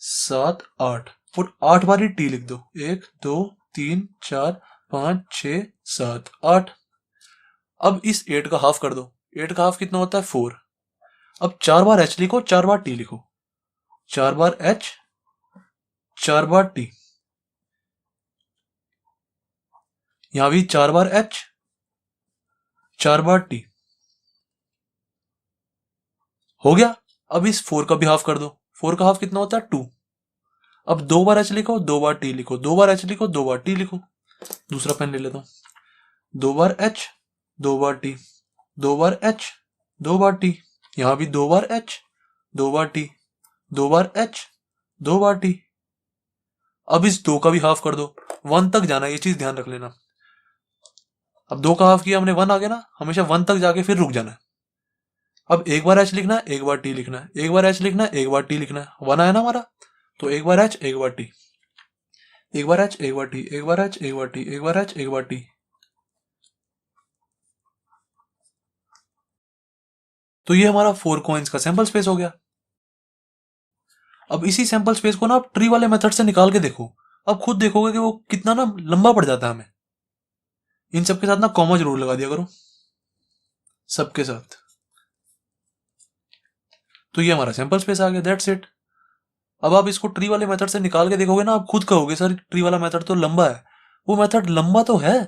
S1: 7 8, और 8 बार ही t लिख दो, 1 2 3 4 5 6 7 8। अब इस 8 का हाफ कर दो, 8 का हाफ कितना होता है 4। अब 4 बार h लिखो, 4 बार t लिखो, 4 बार h, 4 बार t। यहां भी 4 बार h, 4 बार t हो गया। अब इस 4 का भी हाफ कर दो, 4 का हाफ कितना होता है 2। अब 2 बार h लिखो, 2 बार t लिखो, 2 बार h लिखो, 2 बार t लिखो। दूसरा पेन ले लेता हूं, 2 बार h, 2 बार t, 2 बार h, 2 बार t। यहां भी 2 बार h, 2 बार t, 2 बार h, 2 बार t। अब इस 2 का भी हाफ कर दो, 1 तक जाना, ये चीज ध्यान रख लेना। अब 2 का हाफ किया हमने, 1 आ गया ना, हमेशा 1 तक जाके फिर रुक जाना है। अब एक बार h लिखना है, एक बार t लिखना है, एक बार h लिखना है, एक बार t लिखना है। 1 आया ना हमारा, तो एक बार h, एक बार t, एक बार h, एक बार t, एक बार h, एक बार t, एक बार h, एक बार t। तो ये हमारा 4 कॉइन्स का सैंपल स्पेस हो गया। अब इसी सैंपल स्पेस को ना आप ट्री वाले मेथड से निकाल के देखो, अब खुद देखोगे कि वो कितना ना लंबा पड़ जाता है हमें। इन सबके साथ ना कॉमा जरूर लगा दिया करो, सबके साथ। तो ये हमारा सैंपल स्पेस आ गया, दैट्स इट। अब आप इसको ट्री वाले मेथड से निकाल के देखोगे ना, आप खुद कहोगे सर ट्री वाला मेथड तो लंबा है। वो मेथड लंबा तो है,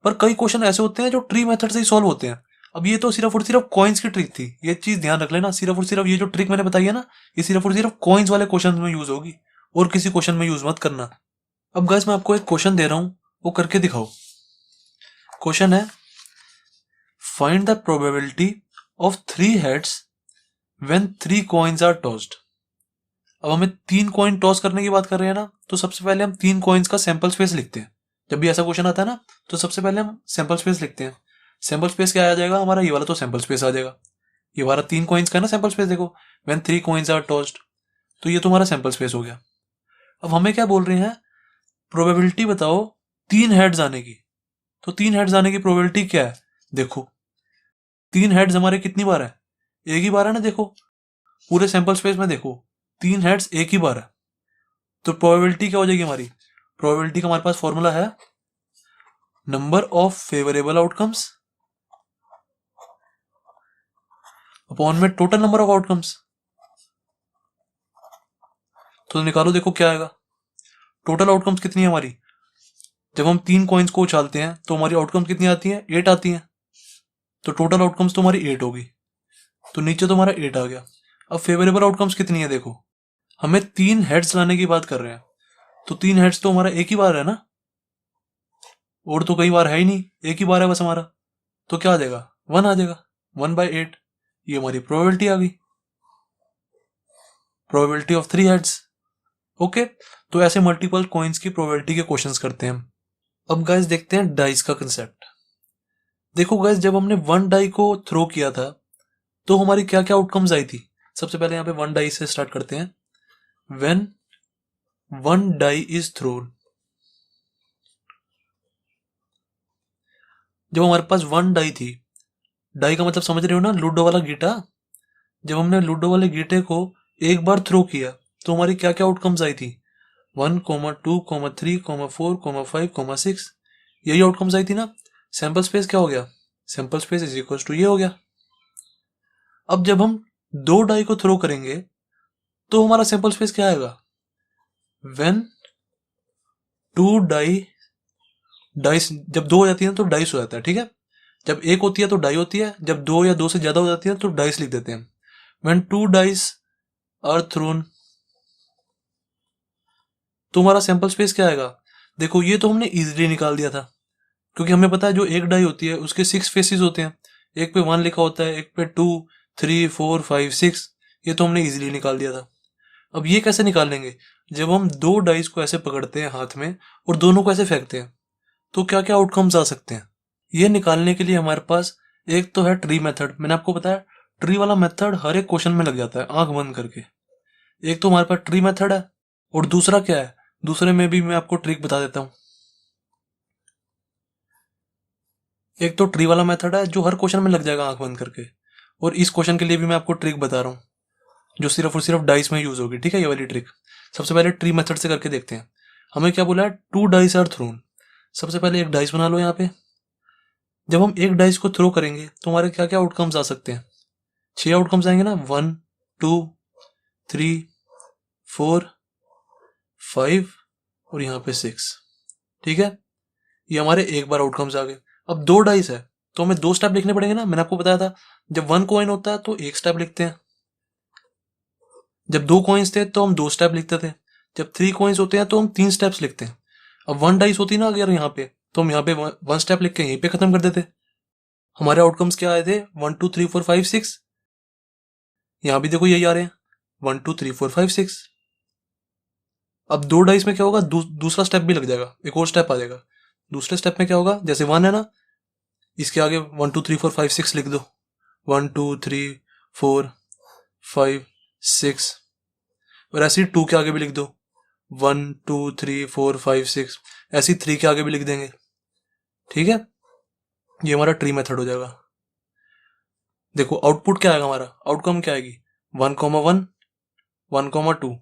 S1: पर कई क्वेश्चन ऐसे होते हैं जो ट्री मेथड से ही सॉल्व होते हैं। अब ये तो सिर्फ और सिर्फ कॉइन्स की ट्रिक थी, ये चीज ध्यान रख लेना। सिर्फ और सिर्फ ये जो ट्रिक मैंने बताई है ना, ये सिर्फ और सिर्फ कॉइन्स वाले क्वेश्चन में यूज होगी, और किसी क्वेश्चन में यूज मत करना। अब गाइस मैं आपको एक क्वेश्चन दे रहा हूं, वो करके दिखाओ। क्वेश्चन है, find the probability of 3 heads when 3 coins are tossed. अब हमें 3 कॉइन टॉस करने की बात कर रहे हैं ना, तो सबसे पहले हम 3 कॉइन्स का सैंपल स्पेस लिखते हैं। जब भी ऐसा क्वेश्चन आता है ना, तो सबसे पहले हम सैंपल स्पेस लिखते हैं। सैंपल स्पेस क्या आ जाएगा हमारा, ये वाला तो सैंपल स्पेस आ जाएगा। ये हमारा 3 कॉइन्स का है ना सैंपल स्पेस, देखो, व्हेन 3 कॉइन्स आर टॉस्ड, तो ये तुम्हारा सैंपल स्पेस हो गया। अब हमें क्या बोल रहे हैं, प्रोबेबिलिटी बताओ 3 हेड्स आने की। तो 3 हेड्स आने की प्रोबेबिलिटी क्या है, देखो 3 हेड्स हमारे कितनी बार है, एक ही बार है ना, देखो पूरे सैंपल स्पेस में देखो 3 हेड्स एक ही बार है, तो प्रोबेबिलिटी क्या हो जाएगी हमारी, प्रोबेबिलिटी का हमारे पास फॉर्मूला है number of favourable outcomes upon में टोटल नंबर ऑफ आउटकम्स। तो निकालो, देखो क्या आएगा, टोटल आउटकम्स कितनी है हमारी, जब हम 3 कॉइन्स को उछालते हैं तो हमारी आउटकम्स कितनी आती हैं, 8 आती हैं, तो टोटल आउटकम्स तो हमारी 8 होगी, तो नीचे तो हमारा 8 आ गया। अब फेवरेबल आउटकम्स कितनी है, देखो हमें 3 हेड्स लाने की बात कर रहे हैं, तो 3 हेड्स तो हमारा एक ही बार है ना, और तो कई बार है ही नहीं, एक ही बार है बस हमारा, तो क्या आ जाएगा, 1 आ जाएगा, 1/8। ये हमारी प्रोबेबिलिटी आ गई, प्रोबेबिलिटी ऑफ 3 हेड्स। ओके, तो ऐसे मल्टीपल कॉइन्स की प्रोबेबिलिटी के क्वेश्चंस करते हैं हम। अब गाइस देखते हैं डाइस का कंसेप्ट। देखो गाइस, जब हमने 1 डाई को थ्रो किया था तो हमारी क्या क्या आउटकम्स आई थी। सबसे पहले यहाँ पे 1 डाई से स्टार्ट करते हैं। व्हेन 1 डाई इज थ्रोन, जब हमारे पास 1 डाई थी, डाई का मतलब समझ रहे हो ना, लूडो वाला गीटा। जब हमने लूडो वाले गीटे को एक बार थ्रो किया तो हमारी क्या क्या आउटकम्स आई थी, 1, 2, 3, 4, 5, 6, यही आउटकम्स आई थी ना। सैंपल स्पेस क्या हो गया, sample space is equal to ये हो गया। अब जब हम 2 डाई को थ्रो करेंगे तो हमारा सैंपल स्पेस क्या आएगा, व्हेन 2 डाई, डाइस जब 2 हो जाती है तो डाइस हो जाता है, ठीक है। जब 1 होती है तो डाई होती है, जब 2 या 2 से ज्यादा हो जाती है तो डाइस लिख देते हैं। व्हेन 2 डाइस आर थ्रोन, तो हमारा सैंपल स्पेस क्या आएगा। देखो ये तो हमने इजीली निकाल दिया था, क्योंकि हमें पता है जो एक डाई होती है उसके 6 फेसेस होते हैं, एक पे 1 लिखा होता है, एक पे 2, 3, 4, 5, 6, ये तो हमने इजीली निकाल दिया था। अब ये कैसे निकालेंगे, जब हम 2 डाइस को ऐसे पकड़ते हैं हाथ में और दोनों को ऐसे फेंकते हैं तो क्या क्या आउटकम्स आ सकते हैं। ये निकालने के लिए हमारे पास एक तो है ट्री मेथड, मैंने आपको बताया ट्री वाला मेथड हर एक क्वेश्चन में लग जाता है आंख बंद करके। एक तो हमारे पास ट्री मेथड है, और दूसरा क्या है, दूसरे में भी मैं आपको ट्रिक बता देता हूं। एक तो ट्री वाला मेथड है जो हर क्वेश्चन में लग जाएगा आंख बंद करके, और इस क्वेश्चन के लिए भी मैं आपको ट्रिक बता रहा हूँ जो सिर्फ और सिर्फ डाइस में यूज होगी, ठीक है, ये वाली ट्रिक। सबसे पहले ट्री मेथड से करके देखते हैं। हमें क्या बोला है, 2 डाइस आर थ्रोन। सबसे पहले एक डाइस बना लो यहाँ पे। जब हम एक डाइस को थ्रो करेंगे तो हमारे क्या क्या आउटकम्स आ सकते हैं, 6 आउटकम्स आएंगे ना, 1, 2, 3, 4, 5 और यहाँ पे 6, ठीक है। ये हमारे एक बार आउटकम्स आ गए। अब 2 डाइस है तो हमें 2 स्टेप लिखने पड़ेंगे ना, मैंने आपको बताया था जब 1 कॉइन होता है तो 1 स्टेप लिखते हैं, जब 2 कॉइन्स थे तो हम 2 स्टेप लिखते थे, जब 3 कॉइन्स होते हैं तो हम 3 स्टेप्स लिखते हैं। अब 1 डाइस होती ना अगर यहाँ पे, तो हम यहाँ पे 1 स्टेप लिख के यहीं पे खत्म कर देते। हमारे आउटकम्स क्या आए थे, 1, 2, 3, 4, 5, 6। यहाँ भी देखो यही आ रहे हैं, 1, 2, 3, 4, 5, 6। अब 2 डाइस में क्या होगा, दूसरा स्टेप भी लग जाएगा, एक और स्टेप आ जाएगा। दूसरे स्टेप में क्या होगा, जैसे 1 है ना, इसके आगे 1, 2, 3, 4, 5, 6 लिख दो, 1, 2, 3, 4, 5, 6। और ऐसे ही 2 के आगे भी लिख दो, 1, 2, 3, 4, 5, 6। ऐसे ही 3 के आगे भी लिख देंगे, ठीक है। ये हमारा ट्री मेथड हो जाएगा। देखो आउटपुट क्या आएगा, हमारा आउटकम क्या आएगी, 1, 1, 1, 2,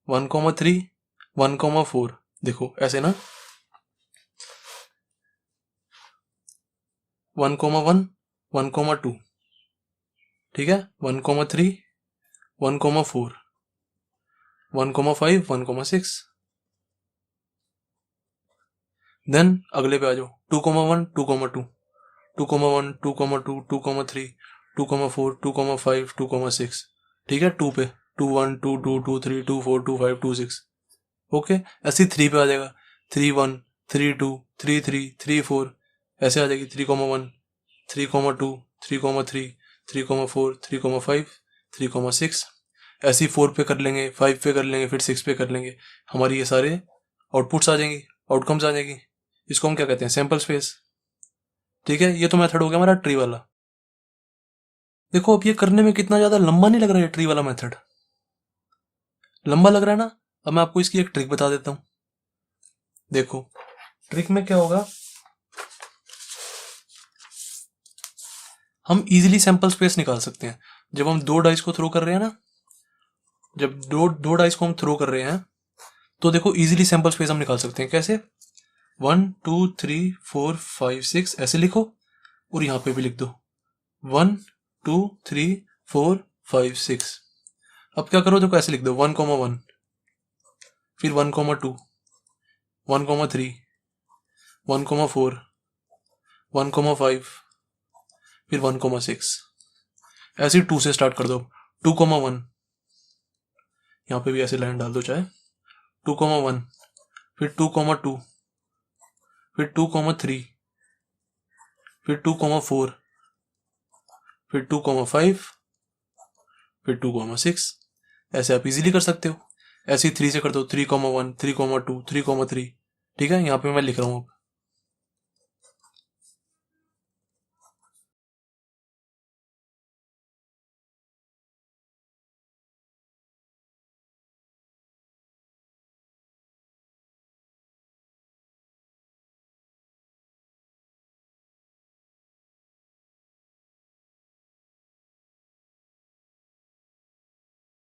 S1: 1, 3, 1, 4। देखो ऐसे ना, 1, 1, 1, 2, ठीक है, 1, 3, 1, 4, 1, 5, 1, 6। देन अगले पे आ जाओ, 2, 1, 2, 2, 2, 1, 2, 2, 2, 3, 2, 4, 2, 5, 2, 6, ठीक है। 2 पे 2, 1, 2, 2, 2, 3, 2, 4, 2, 5, 2, 6। ओके, ऐसे 3 पे आ जाएगा, 3, 1, 3, 2, 3, 3, 3, 4। ऐसे आ जाएगी 3, 1, 3, 2, 3, 3, 3, 4, 3, 5, 3, 6। ऐसे ही 4 पे कर लेंगे, 5 पे कर लेंगे, फिर 6 पे कर लेंगे। हमारी ये सारे आउटपुट्स आ जाएंगी, आउटकम्स आ जाएंगी। इसको हम क्या कहते हैं, सैंपल स्पेस, ठीक है। ये तो मेथड हो गया हमारा ट्री वाला। देखो अब ये करने में कितना ज्यादा लंबा नहीं लग रहा है, ट्री वाला मेथड लंबा लग रहा है ना। अब मैं आपको इसकी एक ट्रिक बता देता हूं। देखो ट्रिक में क्या होगा, हम इजीली सैंपल स्पेस निकाल सकते हैं। जब हम दो डाइस को थ्रो कर रहे हैं ना, जब दो डाइस को हम थ्रो कर रहे हैं तो देखो इजीली सैंपल स्पेस हम निकाल सकते हैं। कैसे? 1 2 3 4 5 6 ऐसे लिखो और यहां पे भी लिख दो 1 2 3 4 5 6। अब क्या करो, देखो ऐसे लिख दो 1,1, फिर 1,2, 1,3, 1,4, 1,5, फिर 1,6। ऐसे ही 2 से स्टार्ट कर दो। 2,1, यहाँ पे भी ऐसे लाइन डाल दो चाहे। 2,1, फिर 2,2, फिर 2,3, फिर 2,4, फिर 2,5, फिर 2,6। ऐसे आप इजीली कर सकते हो। ऐसे ही 3 से कर दो 3,1, 3,2, 3,3। ठीक है, यहाँ पे मैं लिख रहा हूँ।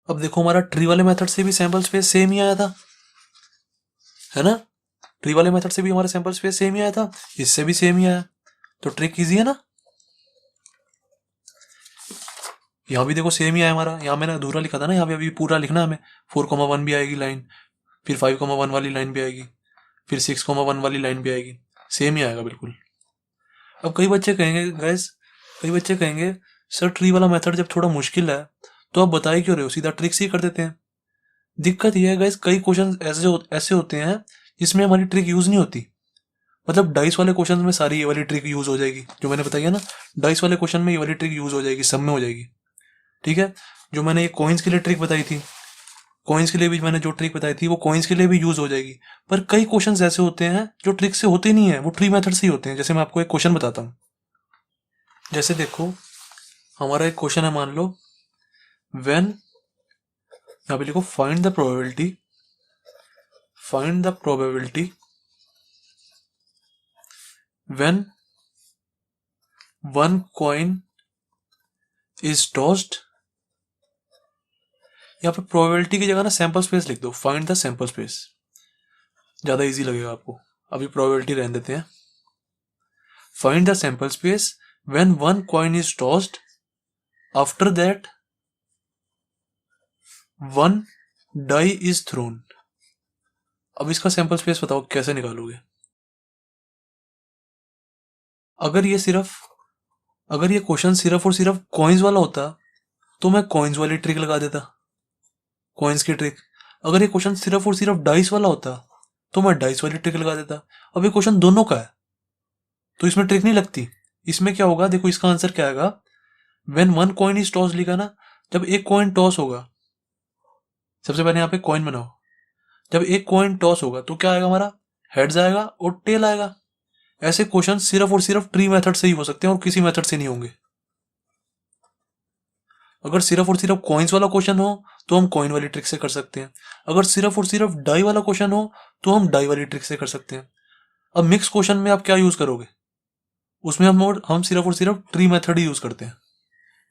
S1: अब देखो हमारा ट्री वाले मेथड से भी सैंपल स्पेस सेम ही आया था, है ना? ट्री वाले मेथड से भी हमारा सैंपल स्पेस सेम ही आया था, इससे भी सेम ही आया। तो ट्रिक इजी है ना? यहाँ भी देखो सेम ही आया हमारा। यहाँ मैंने अधूरा लिखा था ना, यहाँ पे अभी पूरा लिखना है हमें। 4,1 भी आएगी लाइन, फिर 5,1 वाली लाइन भी आएगी, फिर 6,1 वाली लाइन भी आएगी। सेम ही आएगा बिल्कुल। अब कई बच्चे कहेंगे गाइस, कई बच्चे कहेंगे सर ट्री वाला मेथड जब थोड़ा मुश्किल है तो आप बताए क्यों रहे हो, सीधा ट्रिक्स ही कर देते हैं। दिक्कत यह है गाइस, कई क्वेश्चन ऐसे होते हैं जिसमें हमारी ट्रिक यूज नहीं होती। मतलब डाइस वाले क्वेश्चन में सारी ये वाली ट्रिक यूज हो जाएगी जो मैंने बताई है ना। डाइस वाले क्वेश्चन में ये वाली ट्रिक यूज हो जाएगी, सब में हो जाएगी। ठीक है, जो मैंने ये कॉइन्स के लिए ट्रिक बताई थी, कॉइन्स के लिए भी मैंने जो ट्रिक बताई थी वो कॉइन्स के लिए भी यूज हो जाएगी। पर कई क्वेश्चंस ऐसे होते हैं जो ट्रिक से होते नहीं है, वो ट्री मेथड से ही होते हैं। जैसे मैं आपको एक क्वेश्चन बताता हूँ। जैसे देखो हमारा एक क्वेश्चन है, मान लो व्हेन, यहाँ पे लिखो find the probability, find the probability when one coin is tossed. यहाँ पे प्रोबेबिलिटी की जगह ना सैंपल स्पेस लिख दो, फाइंड द सैंपल स्पेस, ज्यादा इजी लगेगा आपको। अभी प्रोबेबिलिटी रहने देते हैं। Find the sample space when one coin is tossed, after that one die is thrown. अब इसका सैंपल स्पेस बताओ कैसे निकालोगे। अगर ये सिर्फ, अगर ये क्वेश्चन सिर्फ और सिर्फ कॉइन्स वाला होता तो मैं कॉइन्स वाली ट्रिक लगा देता, कॉइन्स की ट्रिक। अगर ये क्वेश्चन सिर्फ और सिर्फ डाइस वाला होता तो मैं डाइस वाली ट्रिक लगा देता। अब ये क्वेश्चन दोनों का है तो इसमें ट्रिक नहीं लगती। इसमें क्या होगा, देखो इसका आंसर क्या आएगा। When one coin is toss लिखा ना, जब एक कॉइन टॉस होगा, सबसे पहले यहाँ पे कॉइन बनाओ। जब एक कॉइन टॉस होगा तो क्या आएगा हमारा, हेड्स आएगा और टेल आएगा। ऐसे क्वेश्चन सिर्फ और सिर्फ ट्री मेथड से ही हो सकते हैं और किसी मेथड से नहीं होंगे। अगर सिर्फ और सिर्फ कॉइन्स वाला क्वेश्चन हो तो हम कॉइन वाली ट्रिक से कर सकते हैं। अगर सिर्फ और सिर्फ डाई वाला क्वेश्चन हो तो हम डाई वाली ट्रिक से कर सकते हैं। अब मिक्स क्वेश्चन में आप क्या यूज करोगे, उसमें हम सिर्फ और सिर्फ ट्री मेथड ही यूज करते हैं,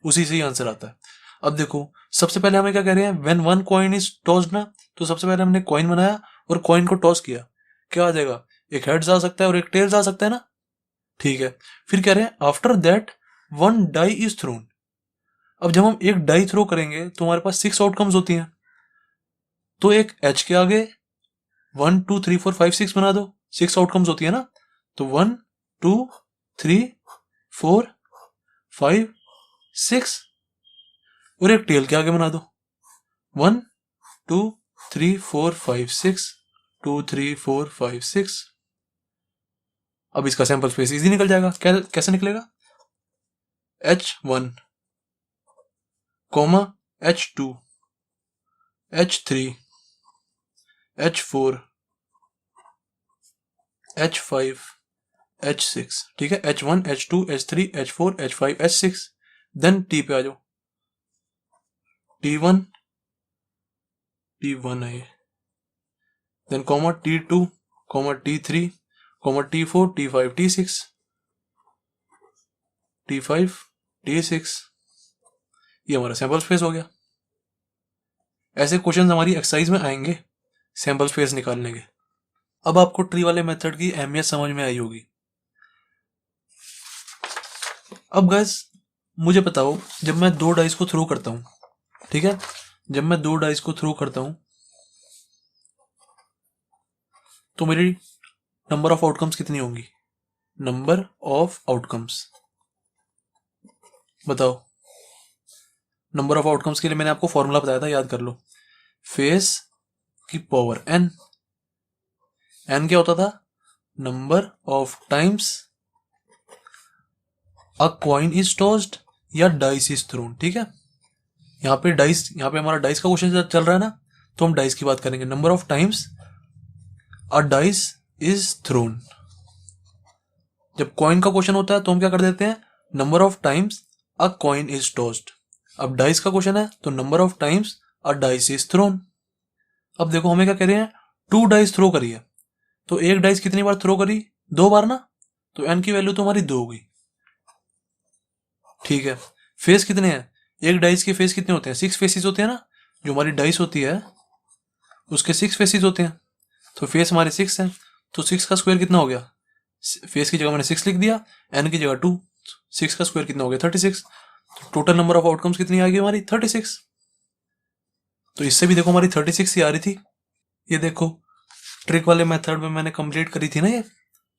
S1: उसी से ही आंसर आता है। अब देखो सबसे पहले हमें क्या कह रहे हैं, when one coin is tossed ना, तो सबसे पहले हमने कॉइन बनाया और कॉइन को टॉस किया, क्या आ जाएगा, एक हेड्स आ सकता है और एक टेल्स आ सकता है ना। ठीक है, फिर कह रहे हैं after that one die is thrown. अब जब हम एक डाई थ्रो करेंगे तो हमारे पास 6 आउटकम्स होती हैं, तो एक एच के आगे 1 2 3 4 5 6 बना दो, 6 आउटकम्स होती है ना। तो 1 2 3 4 5 6 और एक टेल के आगे बना दो 1 2 3 4 5 6 2 3 4 5 6। अब इसका सैंपल स्पेस इजी निकल जाएगा। कैसे निकलेगा, H1 comma H2 H3 H4 H5 H6। ठीक है, H1 H2 H3 H4 H5 H6। Then T पे आ जाओ, T1 T1 है, then comma T2 comma T3 comma T4 T5 T6 T5 T6। ये हमारा सैंपल स्पेस हो गया। ऐसे क्वेश्चन हमारी एक्सरसाइज में आएंगे सैंपल स्पेस निकालने के। अब आपको ट्री वाले मेथड की अहमियत समझ में आई होगी। अब गाइस मुझे बताओ, जब मैं 2 डाइस को थ्रो करता हूं, ठीक है, जब मैं 2 डाइस को थ्रो करता हूं तो मेरी नंबर ऑफ आउटकम्स कितनी होंगी? नंबर ऑफ आउटकम्स बताओ। नंबर ऑफ आउटकम्स के लिए मैंने आपको फॉर्मूला बताया था, याद कर लो। फेस की पावर n। n क्या होता था? Number of times a coin is tossed या डाइस इज थ्रोन। ठीक है, यहाँ पे हमारा डाइस का क्वेश्चन चल रहा है ना, तो हम डाइस की बात करेंगे। Number of times a dice is throne. जब कॉइन का क्वेश्चन होता है तो हम क्या कर देते हैं? Number of times a coin is tossed. अब डाइस का क्वेश्चन है तो number of times a dice is thrown. अब देखो हमें क्या कह रहे हैं? 2 डाइस थ्रो करी है, तो एक डाइस कितनी बार थ्रो करी? 2 बार ना, तो एन की वैल्यू तो हमारी 2 हो गई। ठीक है, फेस कितने हैं? एक डाइस के फेस कितने होते हैं? 6 फेसिस होते हैं ना। जो हमारी डाइस होती है उसके 6 फेसिस होते हैं, तो फेस हमारे 6 हैं, तो 6 का स्क्वायर कितना हो गया? फेस की जगह मैंने 6 लिख दिया, एन की जगह 2, 6 का स्क्वायर कितना हो गया? 36। तो टोटल नंबर ऑफ आउटकम्स कितनी आ गई हमारी? 36। तो इससे भी देखो हमारी 36 ही आ रही थी। ये देखो ट्रिक वाले मेथड में मैंने कंप्लीट करी थी ना ये,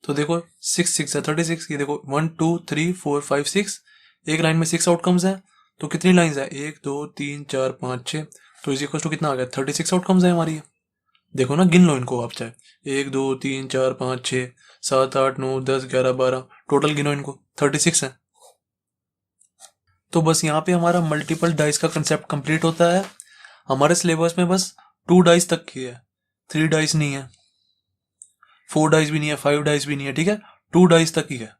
S1: तो देखो 6 6 है 36। ये देखो 1 2 3 4 5 6, एक लाइन में 6 आउटकम्स है, तो कितनी लाइंस है? 1 2 3 4 5 6, तो इज इक्वल टू कितना आ गया? 36 आउटकम्स है हमारी। देखो ना, गिन लो इनको आप चाहे, 1 2 3 4 5 6 7 8 9 10 11 12, टोटल गिनो इनको, 36 है। तो बस यहाँ पे हमारा मल्टीपल डाइस का कंसेप्ट कंप्लीट होता है। हमारे सिलेबस में बस 2 डाइस तक की है, 3 डाइस नहीं है, 4 डाइस भी नहीं है, 5 डाइस भी नहीं है। ठीक है, 2 डाइस तक ही है,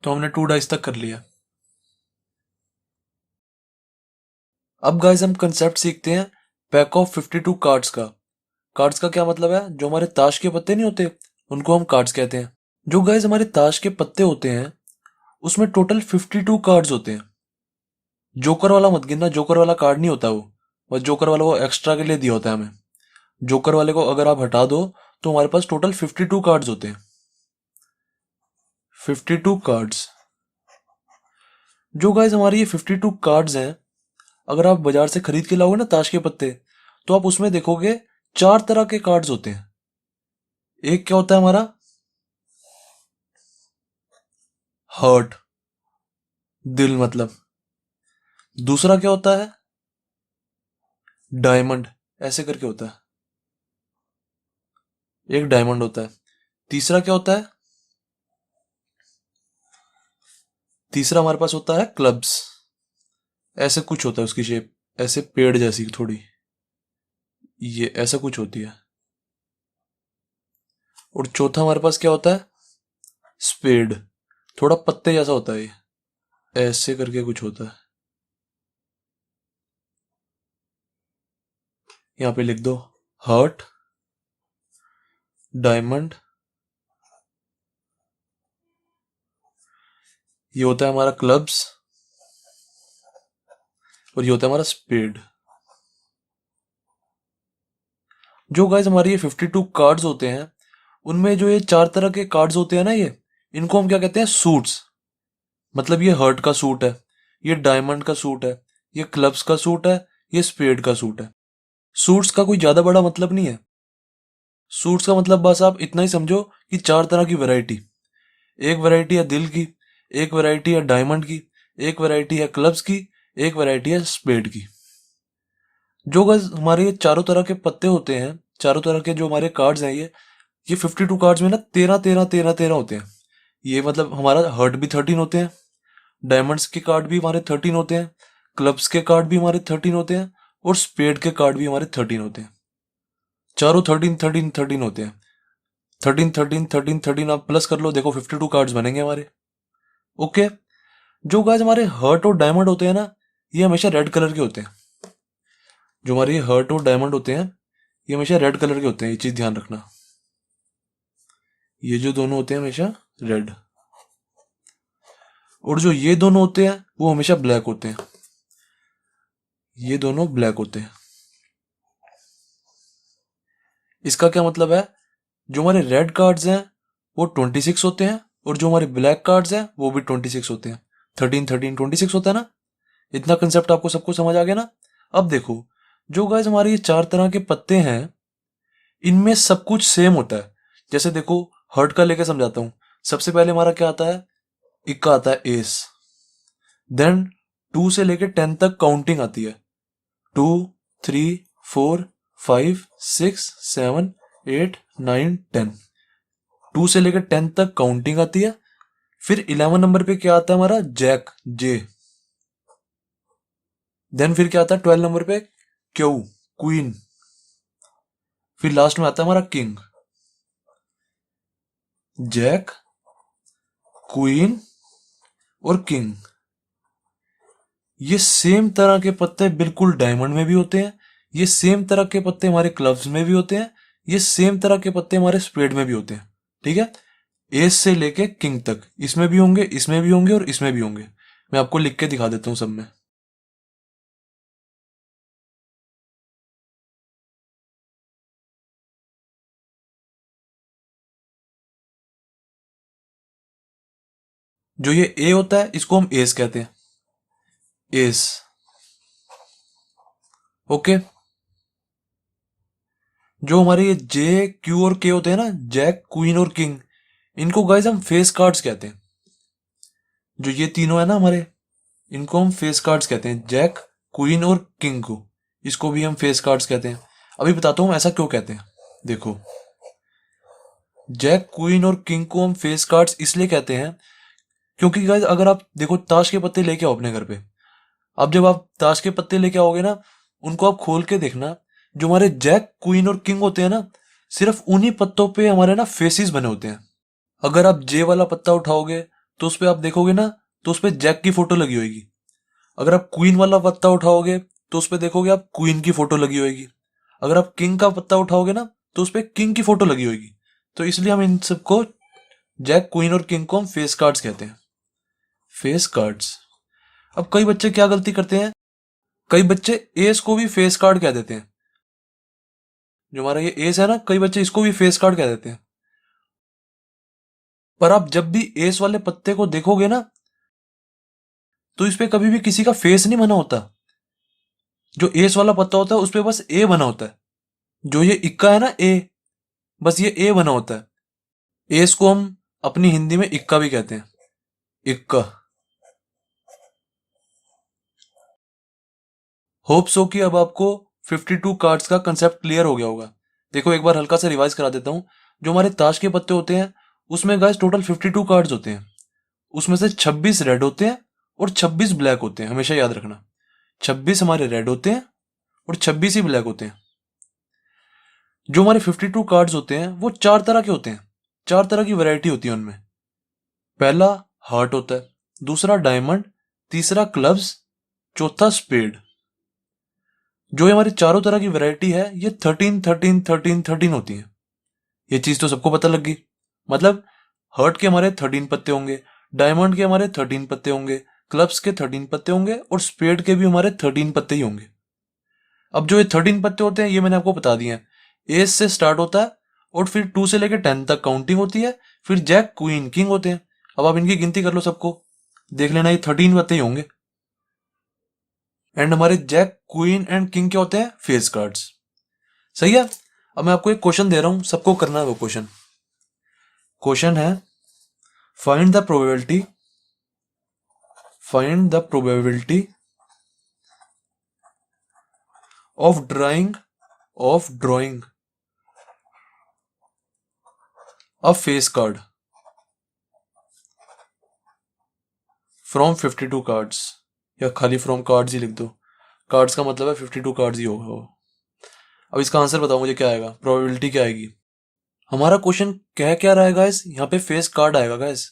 S1: तो हमने 2 डाइस तक कर लिया। अब गाइस हम कंसेप्ट सीखते हैं पैक ऑफ 52 कार्ड्स का। कार्ड्स का क्या मतलब है? जो हमारे ताश के पत्ते नहीं होते, उनको हम कार्ड्स कहते हैं। जो गाइस हमारे ताश के पत्ते होते हैं उसमें टोटल 52 कार्ड्स होते हैं। जोकर वाला मत गिनना, जोकर वाला कार्ड नहीं होता वो, बस जोकर वाला वो एक्स्ट्रा के लिए दिया होता है हमें। जोकर वाले को अगर आप हटा दो तो हमारे पास टोटल 52 कार्ड्स होते हैं। 52 कार्ड्स। जो गाइस हमारी ये 52 कार्ड्स हैं, अगर आप बाजार से खरीद के लाओगे ना ताश के पत्ते, तो आप उसमें देखोगे 4 तरह के कार्ड्स होते हैं। एक क्या होता है हमारा? हर्ट, दिल मतलब। दूसरा क्या होता है? डायमंड, ऐसे करके होता है, एक डायमंड होता है। तीसरा क्या होता है? तीसरा हमारे पास होता है क्लब्स, ऐसे कुछ होता है उसकी शेप, ऐसे पेड़ जैसी थोड़ी, ये ऐसा कुछ होती है। और चौथा हमारे पास क्या होता है? स्पेड, थोड़ा पत्ते जैसा होता है, ये ऐसे करके कुछ होता है। यहाँ पे लिख दो हर्ट, डायमंड, ये होता है हमारा क्लब्स, और ये होता है हमारा स्पेड। जो गाइस हमारी ये 52 कार्ड्स होते हैं, उनमें जो ये 4 तरह के कार्ड्स होते हैं ना, ये इनको हम क्या कहते हैं? सूट्स। मतलब ये हर्ट का सूट है, ये डायमंड का सूट है, ये क्लब्स का सूट है, ये स्पेड का सूट है। सूट्स का कोई ज्यादा बड़ा मतलब नहीं है। सूट्स का मतलब बस आप इतना ही समझो कि 4 तरह की वैरायटी। एक वैरायटी है दिल की, एक वैरायटी है डायमंड की, एक वैरायटी है क्लब्स की, एक वैरायटी है स्पेड की। जो गज हमारे ये चारों तरह के पत्ते होते हैं, चारों तरह के जो हमारे कार्ड्स हैं, ये 52 कार्ड्स में ना 13 13 13 13 होते हैं। ये मतलब हमारा हर्ट भी 13 होते हैं, डायमंड्स के कार्ड भी हमारे 13 होते हैं, क्लब्स के कार्ड भी हमारे 13 होते हैं, और स्पेड के कार्ड भी हमारे 13 होते हैं। चारों 13 13 13 होते हैं। 13 13 13 13 आप प्लस कर लो, देखो 52 कार्ड्स बनेंगे हमारे। ओके। जो गाइस हमारे हर्ट और डायमंड होते हैं ना, ये हमेशा रेड कलर के होते हैं। जो हमारे हर्ट और डायमंड होते हैं ये हमेशा रेड कलर के होते हैं, ये चीज ध्यान रखना। ये जो दोनों होते हैं हमेशा रेड, और जो ये दोनों होते हैं वो हमेशा ब्लैक होते हैं। ये दोनों ब्लैक होते हैं। इसका क्या मतलब है, जो हमारे रेड कार्ड्स हैं वो 26 होते हैं और जो हमारे ब्लैक कार्ड्स हैं वो भी 26 होते हैं। 13 13 26 होता है ना। इतना कंसेप्ट आपको सबको समझ आ गया ना। अब देखो, जो गाइस हमारे ये 4 तरह के पत्ते हैं इनमें सब कुछ सेम होता है। जैसे देखो, हर्ट का लेके समझाता हूं। सबसे पहले हमारा क्या आता है, इक्का आता है, एस। देन 2 से लेके 10 तक काउंटिंग आती है। 2 3 4 5 6 7 8 9 10। 2 से लेकर 10 तक काउंटिंग आती है। फिर 11 नंबर पे क्या आता है हमारा, जैक, जे। देन फिर क्या आता है 12 नंबर पे, क्यू, क्वीन। फिर लास्ट में आता है हमारा किंग। जैक, क्वीन और किंग। ये सेम तरह के पत्ते बिल्कुल डायमंड में भी होते हैं। ये सेम तरह के पत्ते हमारे क्लब्स में भी होते हैं। ये सेम तरह के पत्ते हमारे स्प्रेड में भी होते हैं। ठीक है, एस से लेके किंग तक इसमें भी होंगे, इसमें भी होंगे और इसमें भी होंगे। मैं आपको लिख के दिखा देता हूं सब में। जो ये ए होता है इसको हम एस कहते हैं, एस। ओके। जो हमारे ये जे, क्यू और के होते हैं ना, जैक, क्वीन और किंग, इनको गाइस हम फेस कार्ड्स कहते हैं। जो ये तीनों है ना हमारे, इनको हम फेस कार्ड्स कहते हैं, जैक, क्वीन और किंग को। इसको भी हम फेस कार्ड्स कहते हैं। अभी बताता हूं ऐसा क्यों कहते हैं। देखो, जैक, क्वीन और किंग को हम फेस कार्ड्स इसलिए कहते हैं क्योंकि गाइस अगर आप देखो, ताश के पत्ते लेके आओ अपने घर पे। अब जब आप ताश के पत्ते लेके आओगे ना, उनको आप खोल के देखना, जो हमारे जैक, क्वीन और किंग होते हैं ना, सिर्फ उन्हीं पत्तों पे हमारे ना फेसिस बने होते हैं। अगर आप जे वाला पत्ता उठाओगे तो उस पे आप देखोगे ना, तो उस पे जैक की फोटो लगी होगी। अगर आप क्वीन वाला पत्ता उठाओगे तो उस पे देखोगे आप क्वीन की फोटो लगी होगी। अगर आप किंग का पत्ता उठाओगे ना तो उस पे किंग की फोटो लगी होगी। तो इसलिए हम इन सबको, जैक, क्वीन और किंग को हम फेस कार्ड्स कहते हैं, फेस कार्ड्स। अब कई बच्चे क्या गलती करते हैं, कई बच्चे एस को भी फेस कार्ड कह देते हैं। जो हमारा ये एस है ना, कई बच्चे इसको भी फेस कार्ड कह देते हैं। पर आप जब भी एस वाले पत्ते को देखोगे ना, तो इस पे कभी भी किसी का फेस नहीं बना होता। जो एस वाला पत्ता होता है उस पे बस ए बना होता है। जो ये इक्का है ना, ए, बस ये ए बना होता है। एस को हम अपनी हिंदी में इक्का भी कहते हैं, इक्का। होप सो कि अब आपको 52 कार्ड्स का कंसेप्ट क्लियर हो गया होगा। देखो, एक बार हल्का सा रिवाइज करा देता हूं। जो हमारे ताश के पत्ते होते हैं उसमें गाइस टोटल 52 कार्ड्स होते हैं। उसमें से 26 रेड होते हैं और 26 ब्लैक होते हैं, हमेशा याद रखना। 26 हमारे रेड होते हैं और 26 ही ब्लैक होते हैं। जो हमारे 52 कार्ड्स होते हैं वो 4 तरह के होते हैं। 4 तरह की वैरायटी होती है उनमें। पहला हार्ट होता है, दूसरा डायमंड, तीसरा क्लब्स, चौथा स्पेड। जो ये हमारी चारों तरह की वैरायटी है ये 13 13 13 13 होती है। ये चीज तो सबको पता लग गई। मतलब हर्ट के हमारे 13 पत्ते होंगे, डायमंड के हमारे 13 पत्ते होंगे, क्लब्स के 13 पत्ते होंगे और स्पेड के भी हमारे 13 पत्ते ही होंगे। अब जो ये 13 पत्ते होते हैं ये मैंने आपको बता दिए हैं। एस से स्टार्ट होता है और फिर 2 से लेकर 10 तक काउंटिंग होती है। फिर जैक, क्वीन, किंग होते हैं। अब आप इनकी गिनती कर लो सबको, देख लेना, ये 13 पत्ते ही होंगे। एंड हमारे जैक, क्वीन एंड किंग क्या होते हैं, फेस कार्ड्स। सही है। अब मैं आपको एक क्वेश्चन दे रहा हूं, सबको करना है वो क्वेश्चन। क्वेश्चन है, find the probability, find the probability of drawing, of drawing a face card from 52 cards. या खाली फ्रॉम कार्ड्स ही लिख दो, कार्ड्स का मतलब है 52 कार्ड्स ही होगा वो। अब इसका आंसर बताओ मुझे, क्या आएगा, प्रोबेबिलिटी क्या आएगी। हमारा क्वेश्चन कह क्या रहा है गाइस, यहाँ पे फेस कार्ड आएगा गाइस,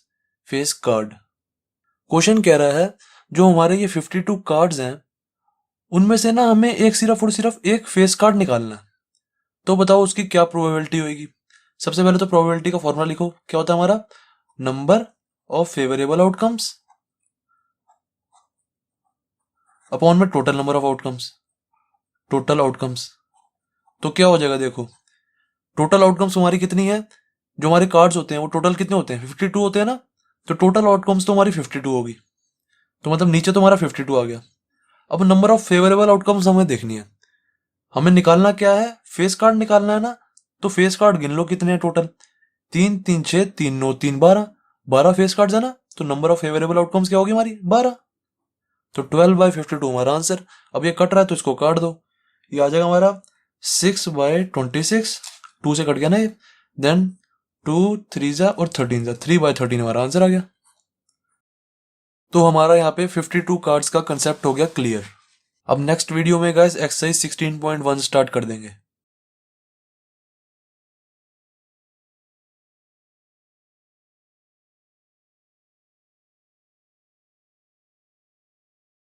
S1: फेस कार्ड। क्वेश्चन कह रहा है जो हमारे ये 52 कार्ड्स हैं उनमें से ना हमें एक, सिर्फ और सिर्फ एक फेस कार्ड निकालना है। तो बताओ उसकी क्या प्रोबेबिलिटी होगी। सबसे पहले तो प्रोबेबिलिटी का फॉर्मूला लिखो, क्या होता है हमारा, number of favourable outcomes upon में total number of outcomes, total outcomes. तो क्या हो जाएगा देखो, टोटल आउटकम्स हमारी कितनी है, जो हमारे कार्ड्स होते हैं वो टोटल कितने होते हैं, 52 होते हैं ना। तो टोटल आउटकम्स तो हमारी 52 होगी, तो मतलब नीचे तो हमारा 52 आ गया। अब नंबर ऑफ फेवरेबल आउटकम्स हमें देखनी है, हमें निकालना क्या है, फेस कार्ड निकालना है ना। तो फेस कार्ड गिन लो कितने हैं टोटल, 3 3 6 3 9 3 12, 12 फेस कार्ड है ना। तो नंबर ऑफ फेवरेबल आउटकम्स क्या होगी हमारी, 12। तो 12/52 हमारा आंसर। अब ये कट रहा है तो इसको काट दो, ये आ जाएगा हमारा 6/26, 2 से कट गया ना ये, देन 2 3 जा और 13 जा, 3/13 हमारा आंसर आ गया। तो हमारा यहाँ पे 52 कार्ड्स का कंसेप्ट हो गया क्लियर। अब नेक्स्ट वीडियो में गाइस एक्सरसाइज 16.1 स्टार्ट कर देंगे।